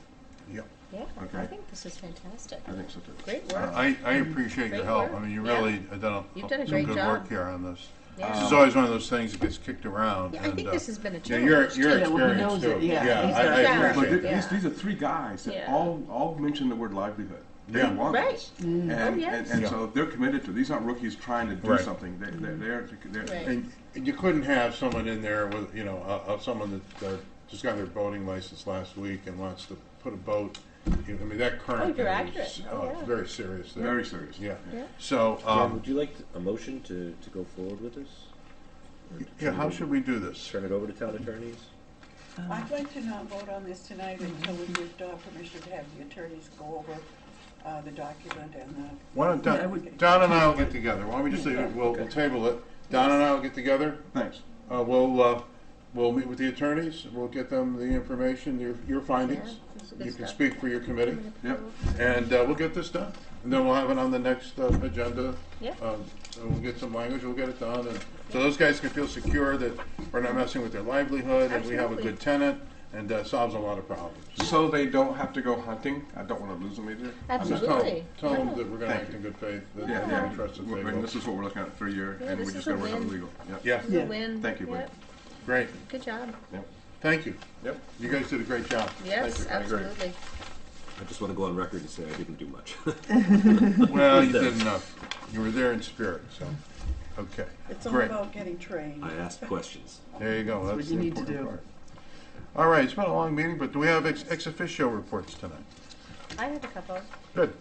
Yeah. Yeah. Okay. I think this is fantastic. I think so too. Great work. I appreciate your Great help. work. I mean, you Yeah. really have done You've done a some great good job. work here on this. Yeah. This is always one of those things that gets kicked around. Yeah, I think this has been a Yeah, your challenge. Yeah, well, he experience knows too. it, yeah. He's I got it. But appreciate Yeah. that. these are 3 guys that Yeah. all mention the word livelihood. They Yeah. want Right. this. And, yes. and Yeah. so they're committed to. These aren't rookies trying to do Right. something. They're Right. And you couldn't have someone in there with, someone that just got their boating license last week and wants to put a boat. I mean, that current Oh, you're thing accurate. is Oh, yeah. very serious. there. very serious. Yeah. Yeah. So, Jan, would you like a motion to go forward with this? Or to yeah, how turn it should we do this? Turn it over to town attorneys? I'd like to not vote on this tonight until we give permission to have the attorneys go over the document and the. Why don't Yeah, I would- Don and I will get together. Why don't we just say, we'll table it. Don and I will get together. Thanks. We'll meet with the attorneys. We'll get them the information, your findings. Yeah, this is good You can stuff. speak for your committee. Yep. And we'll get this done. And then we'll have it on the next agenda. Yeah. So we'll get some language, we'll get it done. And so those guys can feel secure that we're not messing with their livelihood and we have a Absolutely. good tenant and solves a lot of problems. So they don't have to go hunting. I don't want to lose them either. Just Absolutely. tell them Yeah. that we're going to Thank act in good faith, that Yeah, we yeah. trust that they And will. this is what we're looking at for a year, Yeah, and this we're is just a going to work on win. the legal. Yep. Yeah, This is a win. Thank you, Brent. Yep. great. Good job. Yep. Thank you. Yep. You guys did a great job. Yes, you. I agree. absolutely. I just want to go on record and say I didn't do much. Well, you did enough. You were there in spirit, so, okay. It's all Great. about getting trained. I asked questions. There you go. what That's you the need to important do. part. All right, it's been a long meeting, but do we have ex officio reports tonight? I had a couple. Good.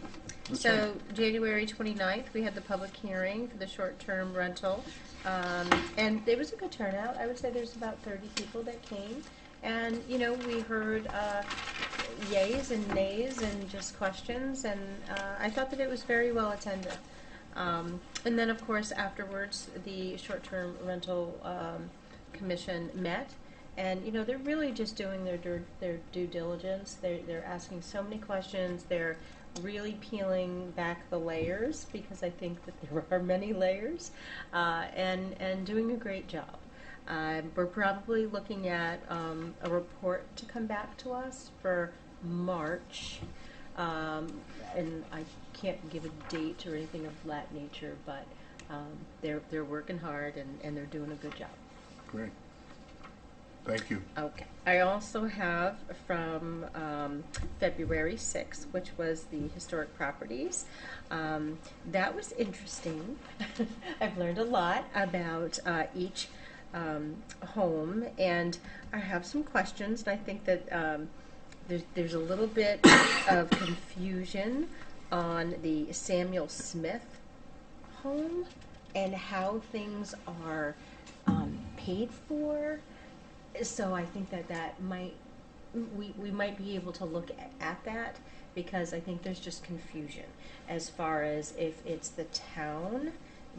Let's hear So January 29th, we had the public hearing for the short-term rental. And it was a good turnout. I would say there's about 30 people that came. And, we heard yays and nays and just questions. And I thought that it was very well attended. And then, of course, afterwards, the short-term rental commission met. And, they're really just doing their due diligence. They're asking so many questions. They're really peeling back the layers, because I think that there are many layers, and doing a great job. We're probably looking at a report to come back to us for March. And I can't give a date or anything of that nature, but they're working hard and they're doing a good job. Great. Thank you. Okay. I also have from February 6th, which was the historic properties. That was interesting. I've learned a lot about each home, and I have some questions, and I think that there's a little bit of confusion on the Samuel Smith home and how things are paid for. So I think that we might be able to look at that, because I think there's just confusion as far as if it's the town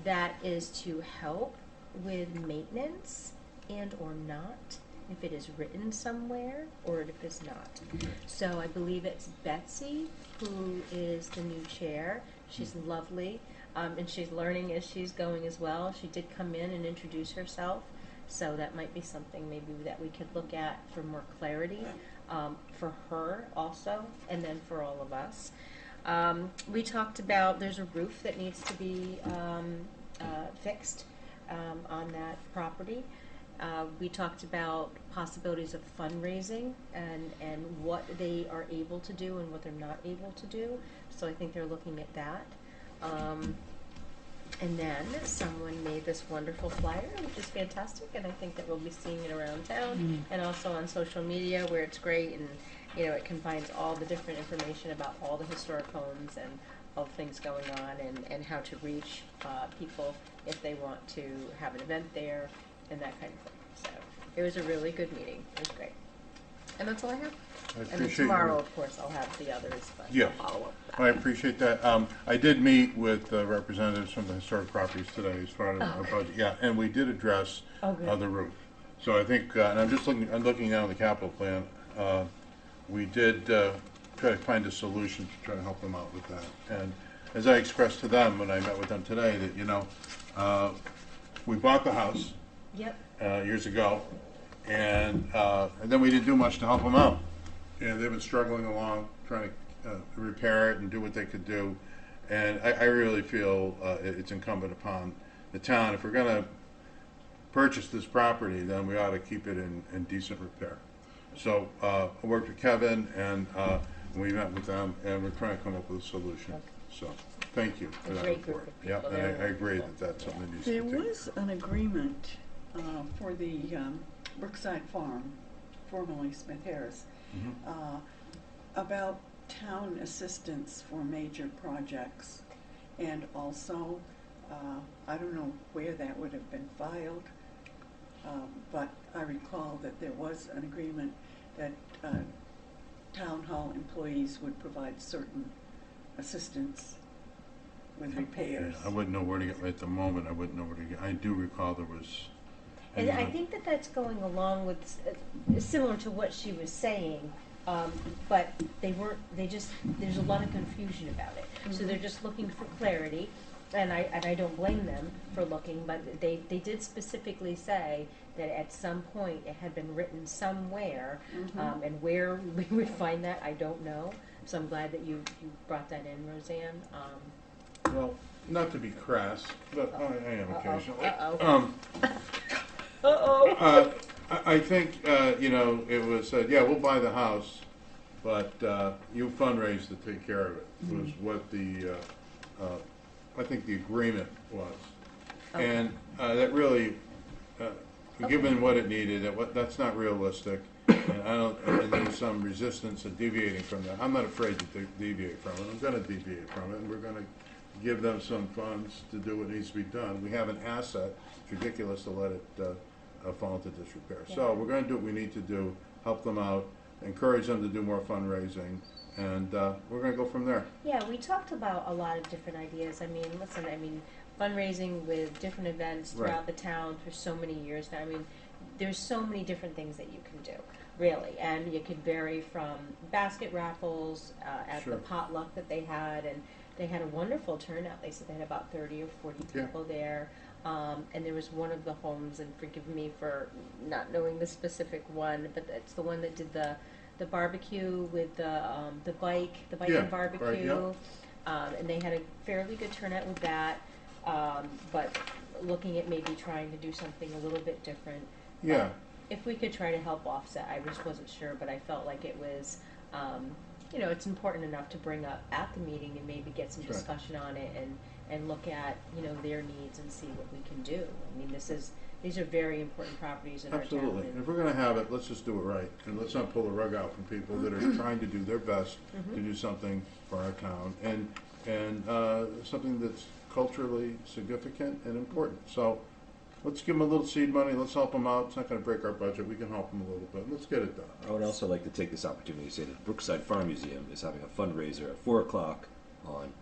that is to help with maintenance and or not, if it is written somewhere or if it's not. So I believe it's Betsy who is the new chair. She's lovely, and she's learning as she's going as well. She did come in and introduce herself. So that might be something maybe that we could look at for more clarity for her also, and then for all of us. We talked about there's a roof that needs to be fixed on that property. We talked about possibilities of fundraising and what they are able to do and what they're not able to do. So I think they're looking at that. And then someone made this wonderful flyer, which is fantastic, and I think that we'll be seeing it around town and also on social media, where it's great, and it combines all the different information about all the historic homes and all the things going on, and how to reach people if they want to have an event there and that kind of thing. So it was a really good meeting. It was great. And that's all I have. I And then appreciate tomorrow, you. of course, I'll have the others, but Yeah. I'll follow up. I appreciate that. I did meet with representatives from the historic properties today as part of our budget. Yeah, and we did address the roof. So I think, and I'm looking now at the capital plan. We did try to find a solution to try to help them out with that. And as I expressed to them when I met with them today, that we bought the house years ago, and then we didn't do much to help them out. And they've been struggling along, trying to repair it and do what they could do. And I really feel it's incumbent upon the town, if we're going to purchase this property, then we ought to keep it in decent repair. So I worked with Kevin, and we met with them, and we're trying to come up with a solution. So thank you for that great group report. of people. Yeah, and They're I agree wonderful. that that's something that needs to There be taken. was an agreement for the Brookside Farm, formerly Smith Harris, about town assistance for major projects. And also, I don't know where that would have been filed, but I recall that there was an agreement that town hall employees would provide certain assistance with repairs. I wouldn't know where to get, at the moment, I wouldn't know where to get. I do recall there was. And I think that that's going along with, similar to what she was saying, but there's a lot of confusion about it. So they're just looking for clarity, and I don't blame them for looking, but they did specifically say that at some point it had been written somewhere, and where we would find that, I don't know. So I'm glad that you brought that in, Roseanne. Well, not to be crass, but I am occasionally. I think, it was said, yeah, we'll buy the house, but you fundraise to take care of it, was what the, I think the agreement was. And that really, given what it needed, that's not realistic. And and there's some resistance to deviating from that. I'm not afraid to deviate from it. I'm going to deviate from it, and we're going to give them some funds to do what needs to be done. We have an asset. It's ridiculous to let it fall into disrepair. So we're going to do what we need to do, help them out, encourage them to do more fundraising, and we're going to go from there. Yeah, we talked about a lot of different ideas. Fundraising with different events throughout the town for so many years now. There's so many different things that you can do, really, and you could vary from basket raffles at the potluck that they had, and they had a wonderful turnout. They said they had about 30 or 40 people there. And there was one of the homes, and forgive me for not knowing the specific one, but it's the one that did the the barbecue with the bike Yeah, and barbecue. right, yeah. And they had a fairly good turnout with that, but looking at maybe trying to do something a little bit different. Yeah. If we could try to help offset, I just wasn't sure, but I felt like it was, it's important enough to bring up at the meeting and maybe get some That's right. discussion on it and look at, their needs and see what we can do. I mean, these are very important properties in our town. Absolutely. And if we're gonna have it, let's just do it right. And let's not pull the rug out from people that are trying to do their best to do something for our town and something that's culturally significant and important. So let's give them a little seed money. Let's help them out. It's not gonna break our budget. We can help them a little bit. Let's get it done. I would also like to take this opportunity to say that the Brookside Farm Museum is having a fundraiser at 4 o'clock on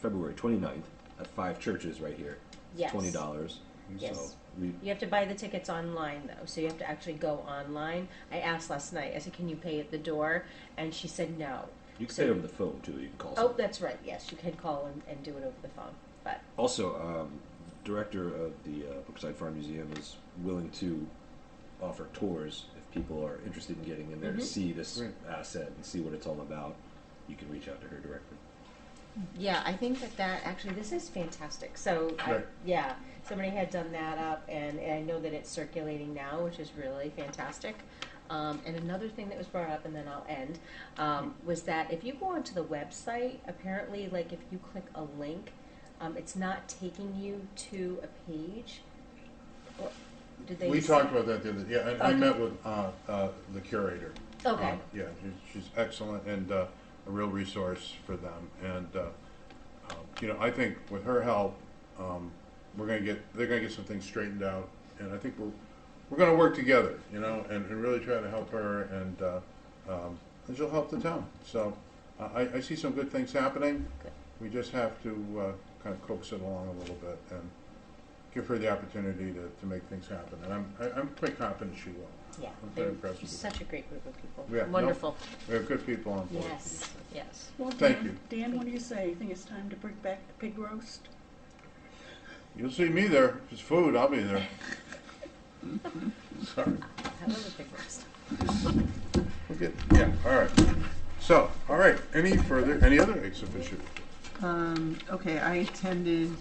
February 29th at 5 churches right here. It's Yes. $20. Yes. So we, You have to buy the tickets online, though, so you have to actually go online. I asked last night, I said, can you pay at the door? And she said no. you can So- pay over the phone too. You can call. Oh, someone. that's right, yes, you can call and do it over the phone, but, Also, director of the Brookside Farm Museum is willing to offer tours if people are interested in getting in there to see this Great. asset and see what it's all about. You can reach out to her directly. yeah, I think that actually, this is fantastic. So, Right. yeah, somebody had done that up, and I know that it's circulating now, which is really fantastic. And another thing that was brought up, and then I'll end, was that if you go onto the website, apparently, like if you click a link, it's not taking you to a page. Or, did they? We say- talked about that the other, yeah, and I Okay. met with the curator. Okay. Yeah, she's excellent and a real resource for them. And, I think with her help, they're gonna get some things straightened out. And I think we're gonna work together, and really try to help her and she'll help the town. So I see some good things happening. Good. We just have to kind of coax it along a little bit and give her the opportunity to make things happen. And I'm quite confident she will. Yeah, I'm very they're impressed with such a great group of people. Yeah, no, Wonderful. We have good people on board. Yes, yes. Well, Thank Dan, you. Dan, what do you say? You think it's time to bring back the pig roast? You'll see me there. If it's food, I'll be there. Sorry. I love the big roast. We'll get, yeah, all right. So, all right, any other ex officio? Okay, I attended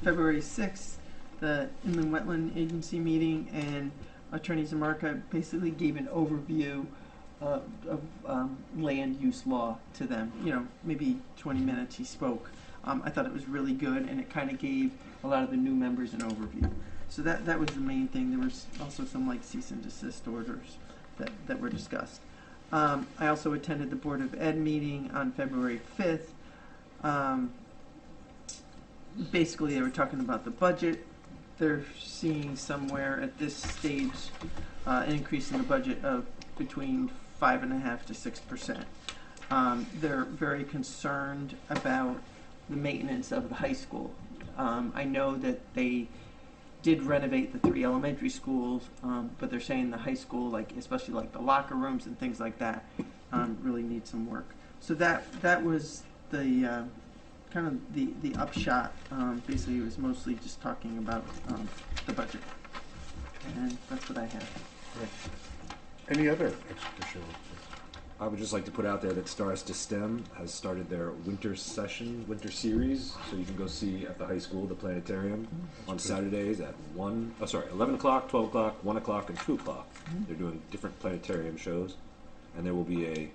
February 6th, the Inland Wetland Agency meeting, and Attorney Zamarka basically gave an overview of land use law to them. Maybe 20 minutes he spoke. I thought it was really good, and it kind of gave a lot of the new members an overview. So that was the main thing. There was also some cease and desist orders that were discussed. I also attended the Board of Ed meeting on February 5th. Basically, they were talking about the budget. They're seeing somewhere at this stage an increase in the budget of between 5.5% to 6%. They're very concerned about the maintenance of the high school. I know that they did renovate the 3 elementary schools, but they're saying the high school, especially the locker rooms and things like that, really need some work. So that was the kind of the upshot. Basically, it was mostly just talking about the budget, and that's what I have. Any other ex officio? I would just like to put out there that Stars to STEM has started their winter series, so you can go see at the high school, the planetarium, on Saturdays at 11 o'clock, 12 o'clock, 1 o'clock, and 2 o'clock. They're doing different planetarium shows, and there will be a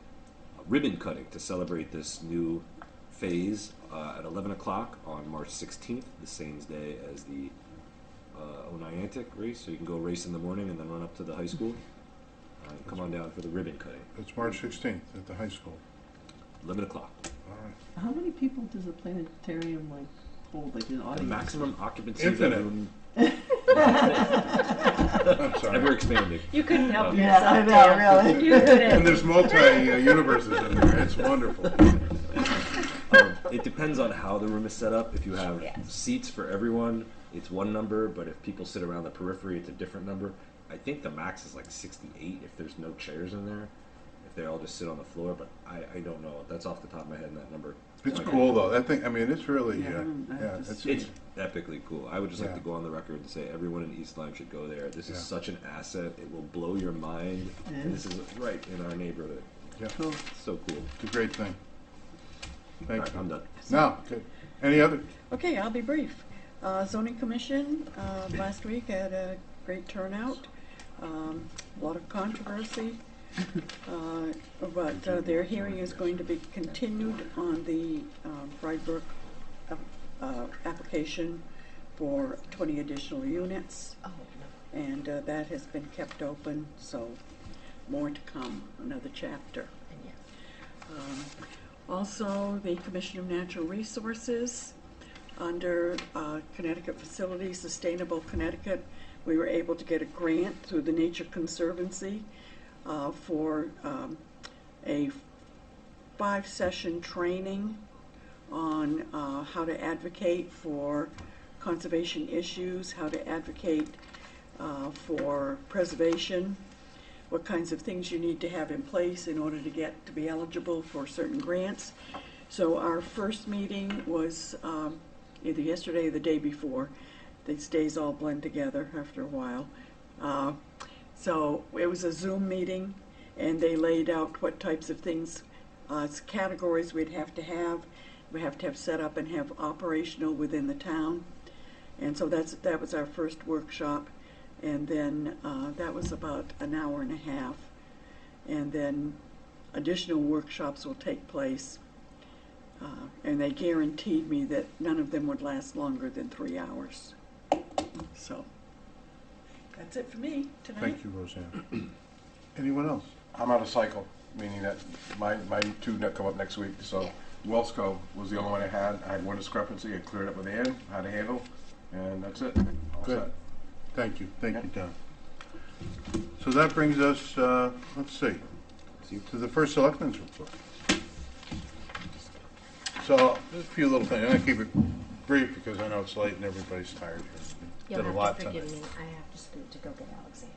ribbon cutting to celebrate this new phase at 11 o'clock on March 16th, the same day as the Oniantic race, so you can go race in the morning and then run up to the high school. Come on down for the ribbon cutting. It's March 16th at the high school. 11 o'clock. All right. How many people does a planetarium hold, an The audience? maximum occupancy Infinite. room. I'm sorry. Ever expanding. You couldn't help Yeah, I yourself, know, Dan. really. You couldn't. And there's multi-universes in there. It's wonderful. It depends on how the room is set up. If you have Yes. seats for everyone, it's one number, but if people sit around the periphery, it's a different number. I think the max is 68 if there's no chairs in there. if they all just sit on the floor, but I don't know. That's off the top of my head, and that number. It's cool though. That thing, I mean, it's really, Yeah, yeah, just- It's epically cool. I would just like Yeah. to go on the record and say everyone in East Lyme should go there. This is Yeah. such an asset. It will blow your mind. Yeah. And this is right in our neighborhood. yeah, Cool. It's so cool. it's a great thing. All Thank right, you. I'm done. Now, okay. Any other? Okay, I'll be brief. Zoning Commission, last week had a great turnout, a lot of controversy. But their hearing is going to be continued on the Bride application for 20 additional units. Oh, And that has been kept open, so more to come, another chapter. Also, the Commission of Natural Resources, under Connecticut Facilities, Sustainable Connecticut, we were able to get a grant through the Nature Conservancy for a 5-session training on how to advocate for conservation issues, how to advocate for preservation, what kinds of things you need to have in place in order to be eligible for certain grants. So our first meeting was either yesterday or the day before. These days all blend together after a while. So it was a Zoom meeting, and they laid out what types of things, categories we'd have to have. We have to have set up and have operational within the town. And so that was our first workshop. And then that was about an hour and a half. And then additional workshops will take place. And they guaranteed me that none of them would last longer than 3 hours. So that's it for me tonight. Thank you, Roseanne. Anyone else? I'm out of cycle, meaning that my two that come up next week, so Wellsco was the only one I had. I had one discrepancy, I cleared up with Ann, how to handle, and that's it. All Good. set. Thank you, Don. So that brings us, let's see, to the first selectmen's report. So, just a few little things. I'm gonna keep it brief because I know it's late and everybody's tired here. You'll Did a have lot to forgive tonight. me. I have to scoot to go get Alexandra.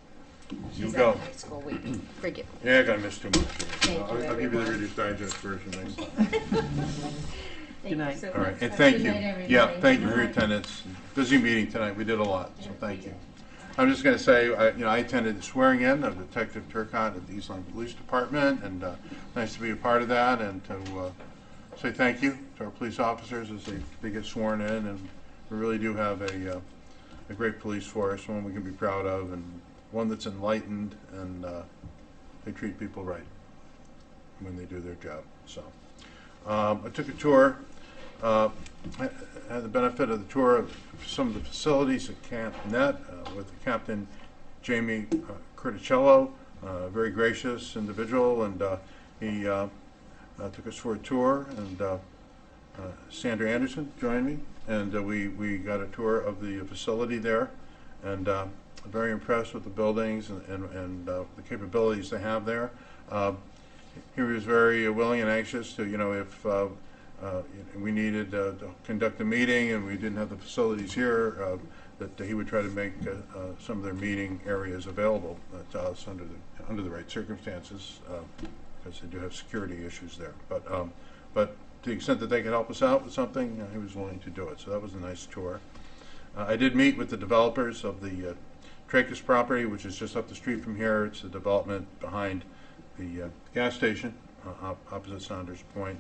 You She's go. at high school week. Forgive me. Yeah, I gotta miss too much. here. Thank I'll you, give you the everyone. Reader's Digest version next time. Thank you night. so All right, much. and Have a thank good you. night, Yeah, everybody. thank you for your attendance. Busy meeting tonight, we did a lot, so thank you. I'm just gonna say, I attended the swearing in of Detective Turcott at the East Lyme Police Department, and nice to be a part of that, and to say thank you to our police officers as they get sworn in, and we really do have a great police force, one we can be proud of, and one that's enlightened, and they treat people right when they do their job. So I took a tour. I had the benefit of the tour of some of the facilities at Camp Net with Captain Jamie Curticello, a very gracious individual, and he took us for a tour, and Sandra Anderson joined me, and we got a tour of the facility there, and I'm very impressed with the buildings and the capabilities they have there. He was very willing and anxious to, if we needed to conduct a meeting and we didn't have the facilities here, that he would try to make some of their meeting areas available to us under the right circumstances, because they do have security issues there. But to the extent that they could help us out with something, he was willing to do it. So that was a nice tour. I did meet with the developers of the Tracus property, which is just up the street from here. It's a development behind the gas station opposite Saunders Point.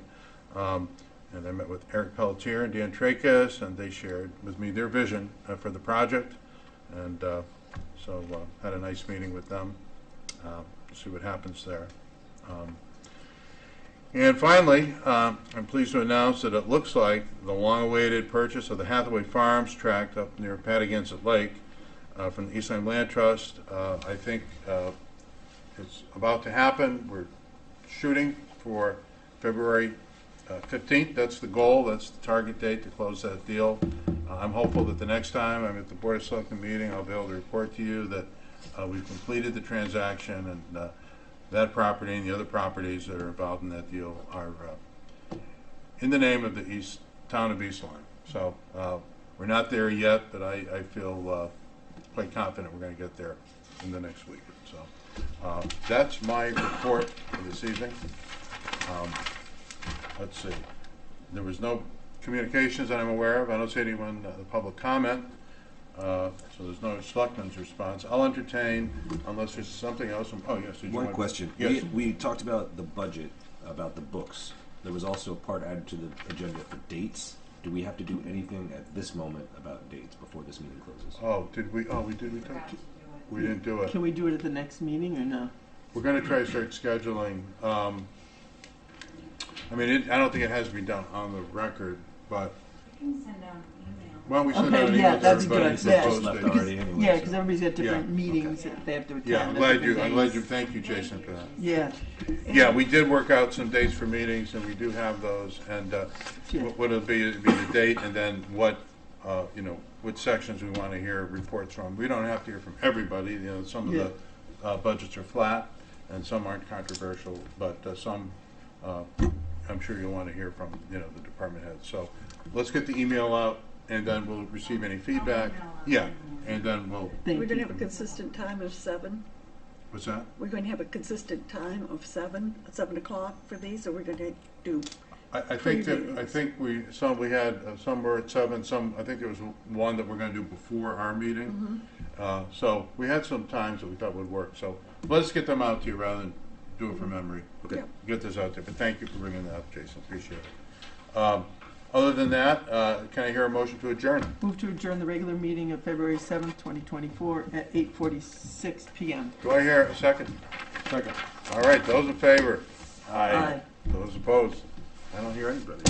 And I met with Eric Pelletier and Dan Tracus, and they shared with me their vision for the project. And so had a nice meeting with them to see what happens there. And finally, I'm pleased to announce that it looks like the long-awaited purchase of the Hathaway Farms tract up near Patagonia Lake from the East Lyme Land Trust, I think it's about to happen. We're shooting for February 15th. That's the goal. That's the target date to close that deal. I'm hopeful that the next time I'm at the Board of Selectmen meeting, I'll be able to report to you that we've completed the transaction, and that property and the other properties that are involved in that deal are in the name of the town of East Lyme. So we're not there yet, but I feel quite confident we're going to get there in the next week. So That's my report for this evening. Let's see. There was no communications that I'm aware of. I don't see anyone, the public comment. So there's no selectmen's response. I'll entertain, unless there's something else. Oh, yes. Did you One want- question. Yes. We talked about the budget, about the books. There was also a part added to the agenda for dates. Do we have to do anything at this moment about dates before this meeting closes? Oh, did we? Oh, we did. We talked. We didn't do it. Can we do it at the next meeting or no? We're going to try to start scheduling. I mean, I don't think it has to be done on the record, but You can send out an email. why don't we send Okay, out an yeah, email to that's a good everybody idea. to It's post left it? already anyway. Yeah, so- because everybody's got different Yeah, meetings that they have to attend. Yeah, I'm at glad different you. I'm glad days. you. Thank you, Jason, for that. Yeah, Yeah, we did work out some dates for meetings, and we do have those. And Yeah. what it'll be the date, and then what what sections we want to hear reports from. We don't have to hear from everybody. Some of Yeah. the budgets are flat, and some aren't controversial, but some I'm sure you'll want to hear from the department heads. So let's get the email out, and then we'll receive any feedback. Yeah, and then we'll. thank We're going to you. have a consistent time of 7. What's that? We're going to have a consistent time of 7 o'clock for these, or we're going to do, I think we had some were at 7. Some I think there was one that we're going to do before our meeting. So we had some times that we thought would work. So let's get them out to you rather than do it from memory. Okay. Yeah. Get this out there. But thank you for bringing that up, Jason. Appreciate it. Other than that, can I hear a motion to adjourn? Move to adjourn the regular meeting of February 7th, 2024 at 8:46 PM. Do I hear a second? Second. All right. Those in favor? Aye. Those opposed? I don't hear anybody.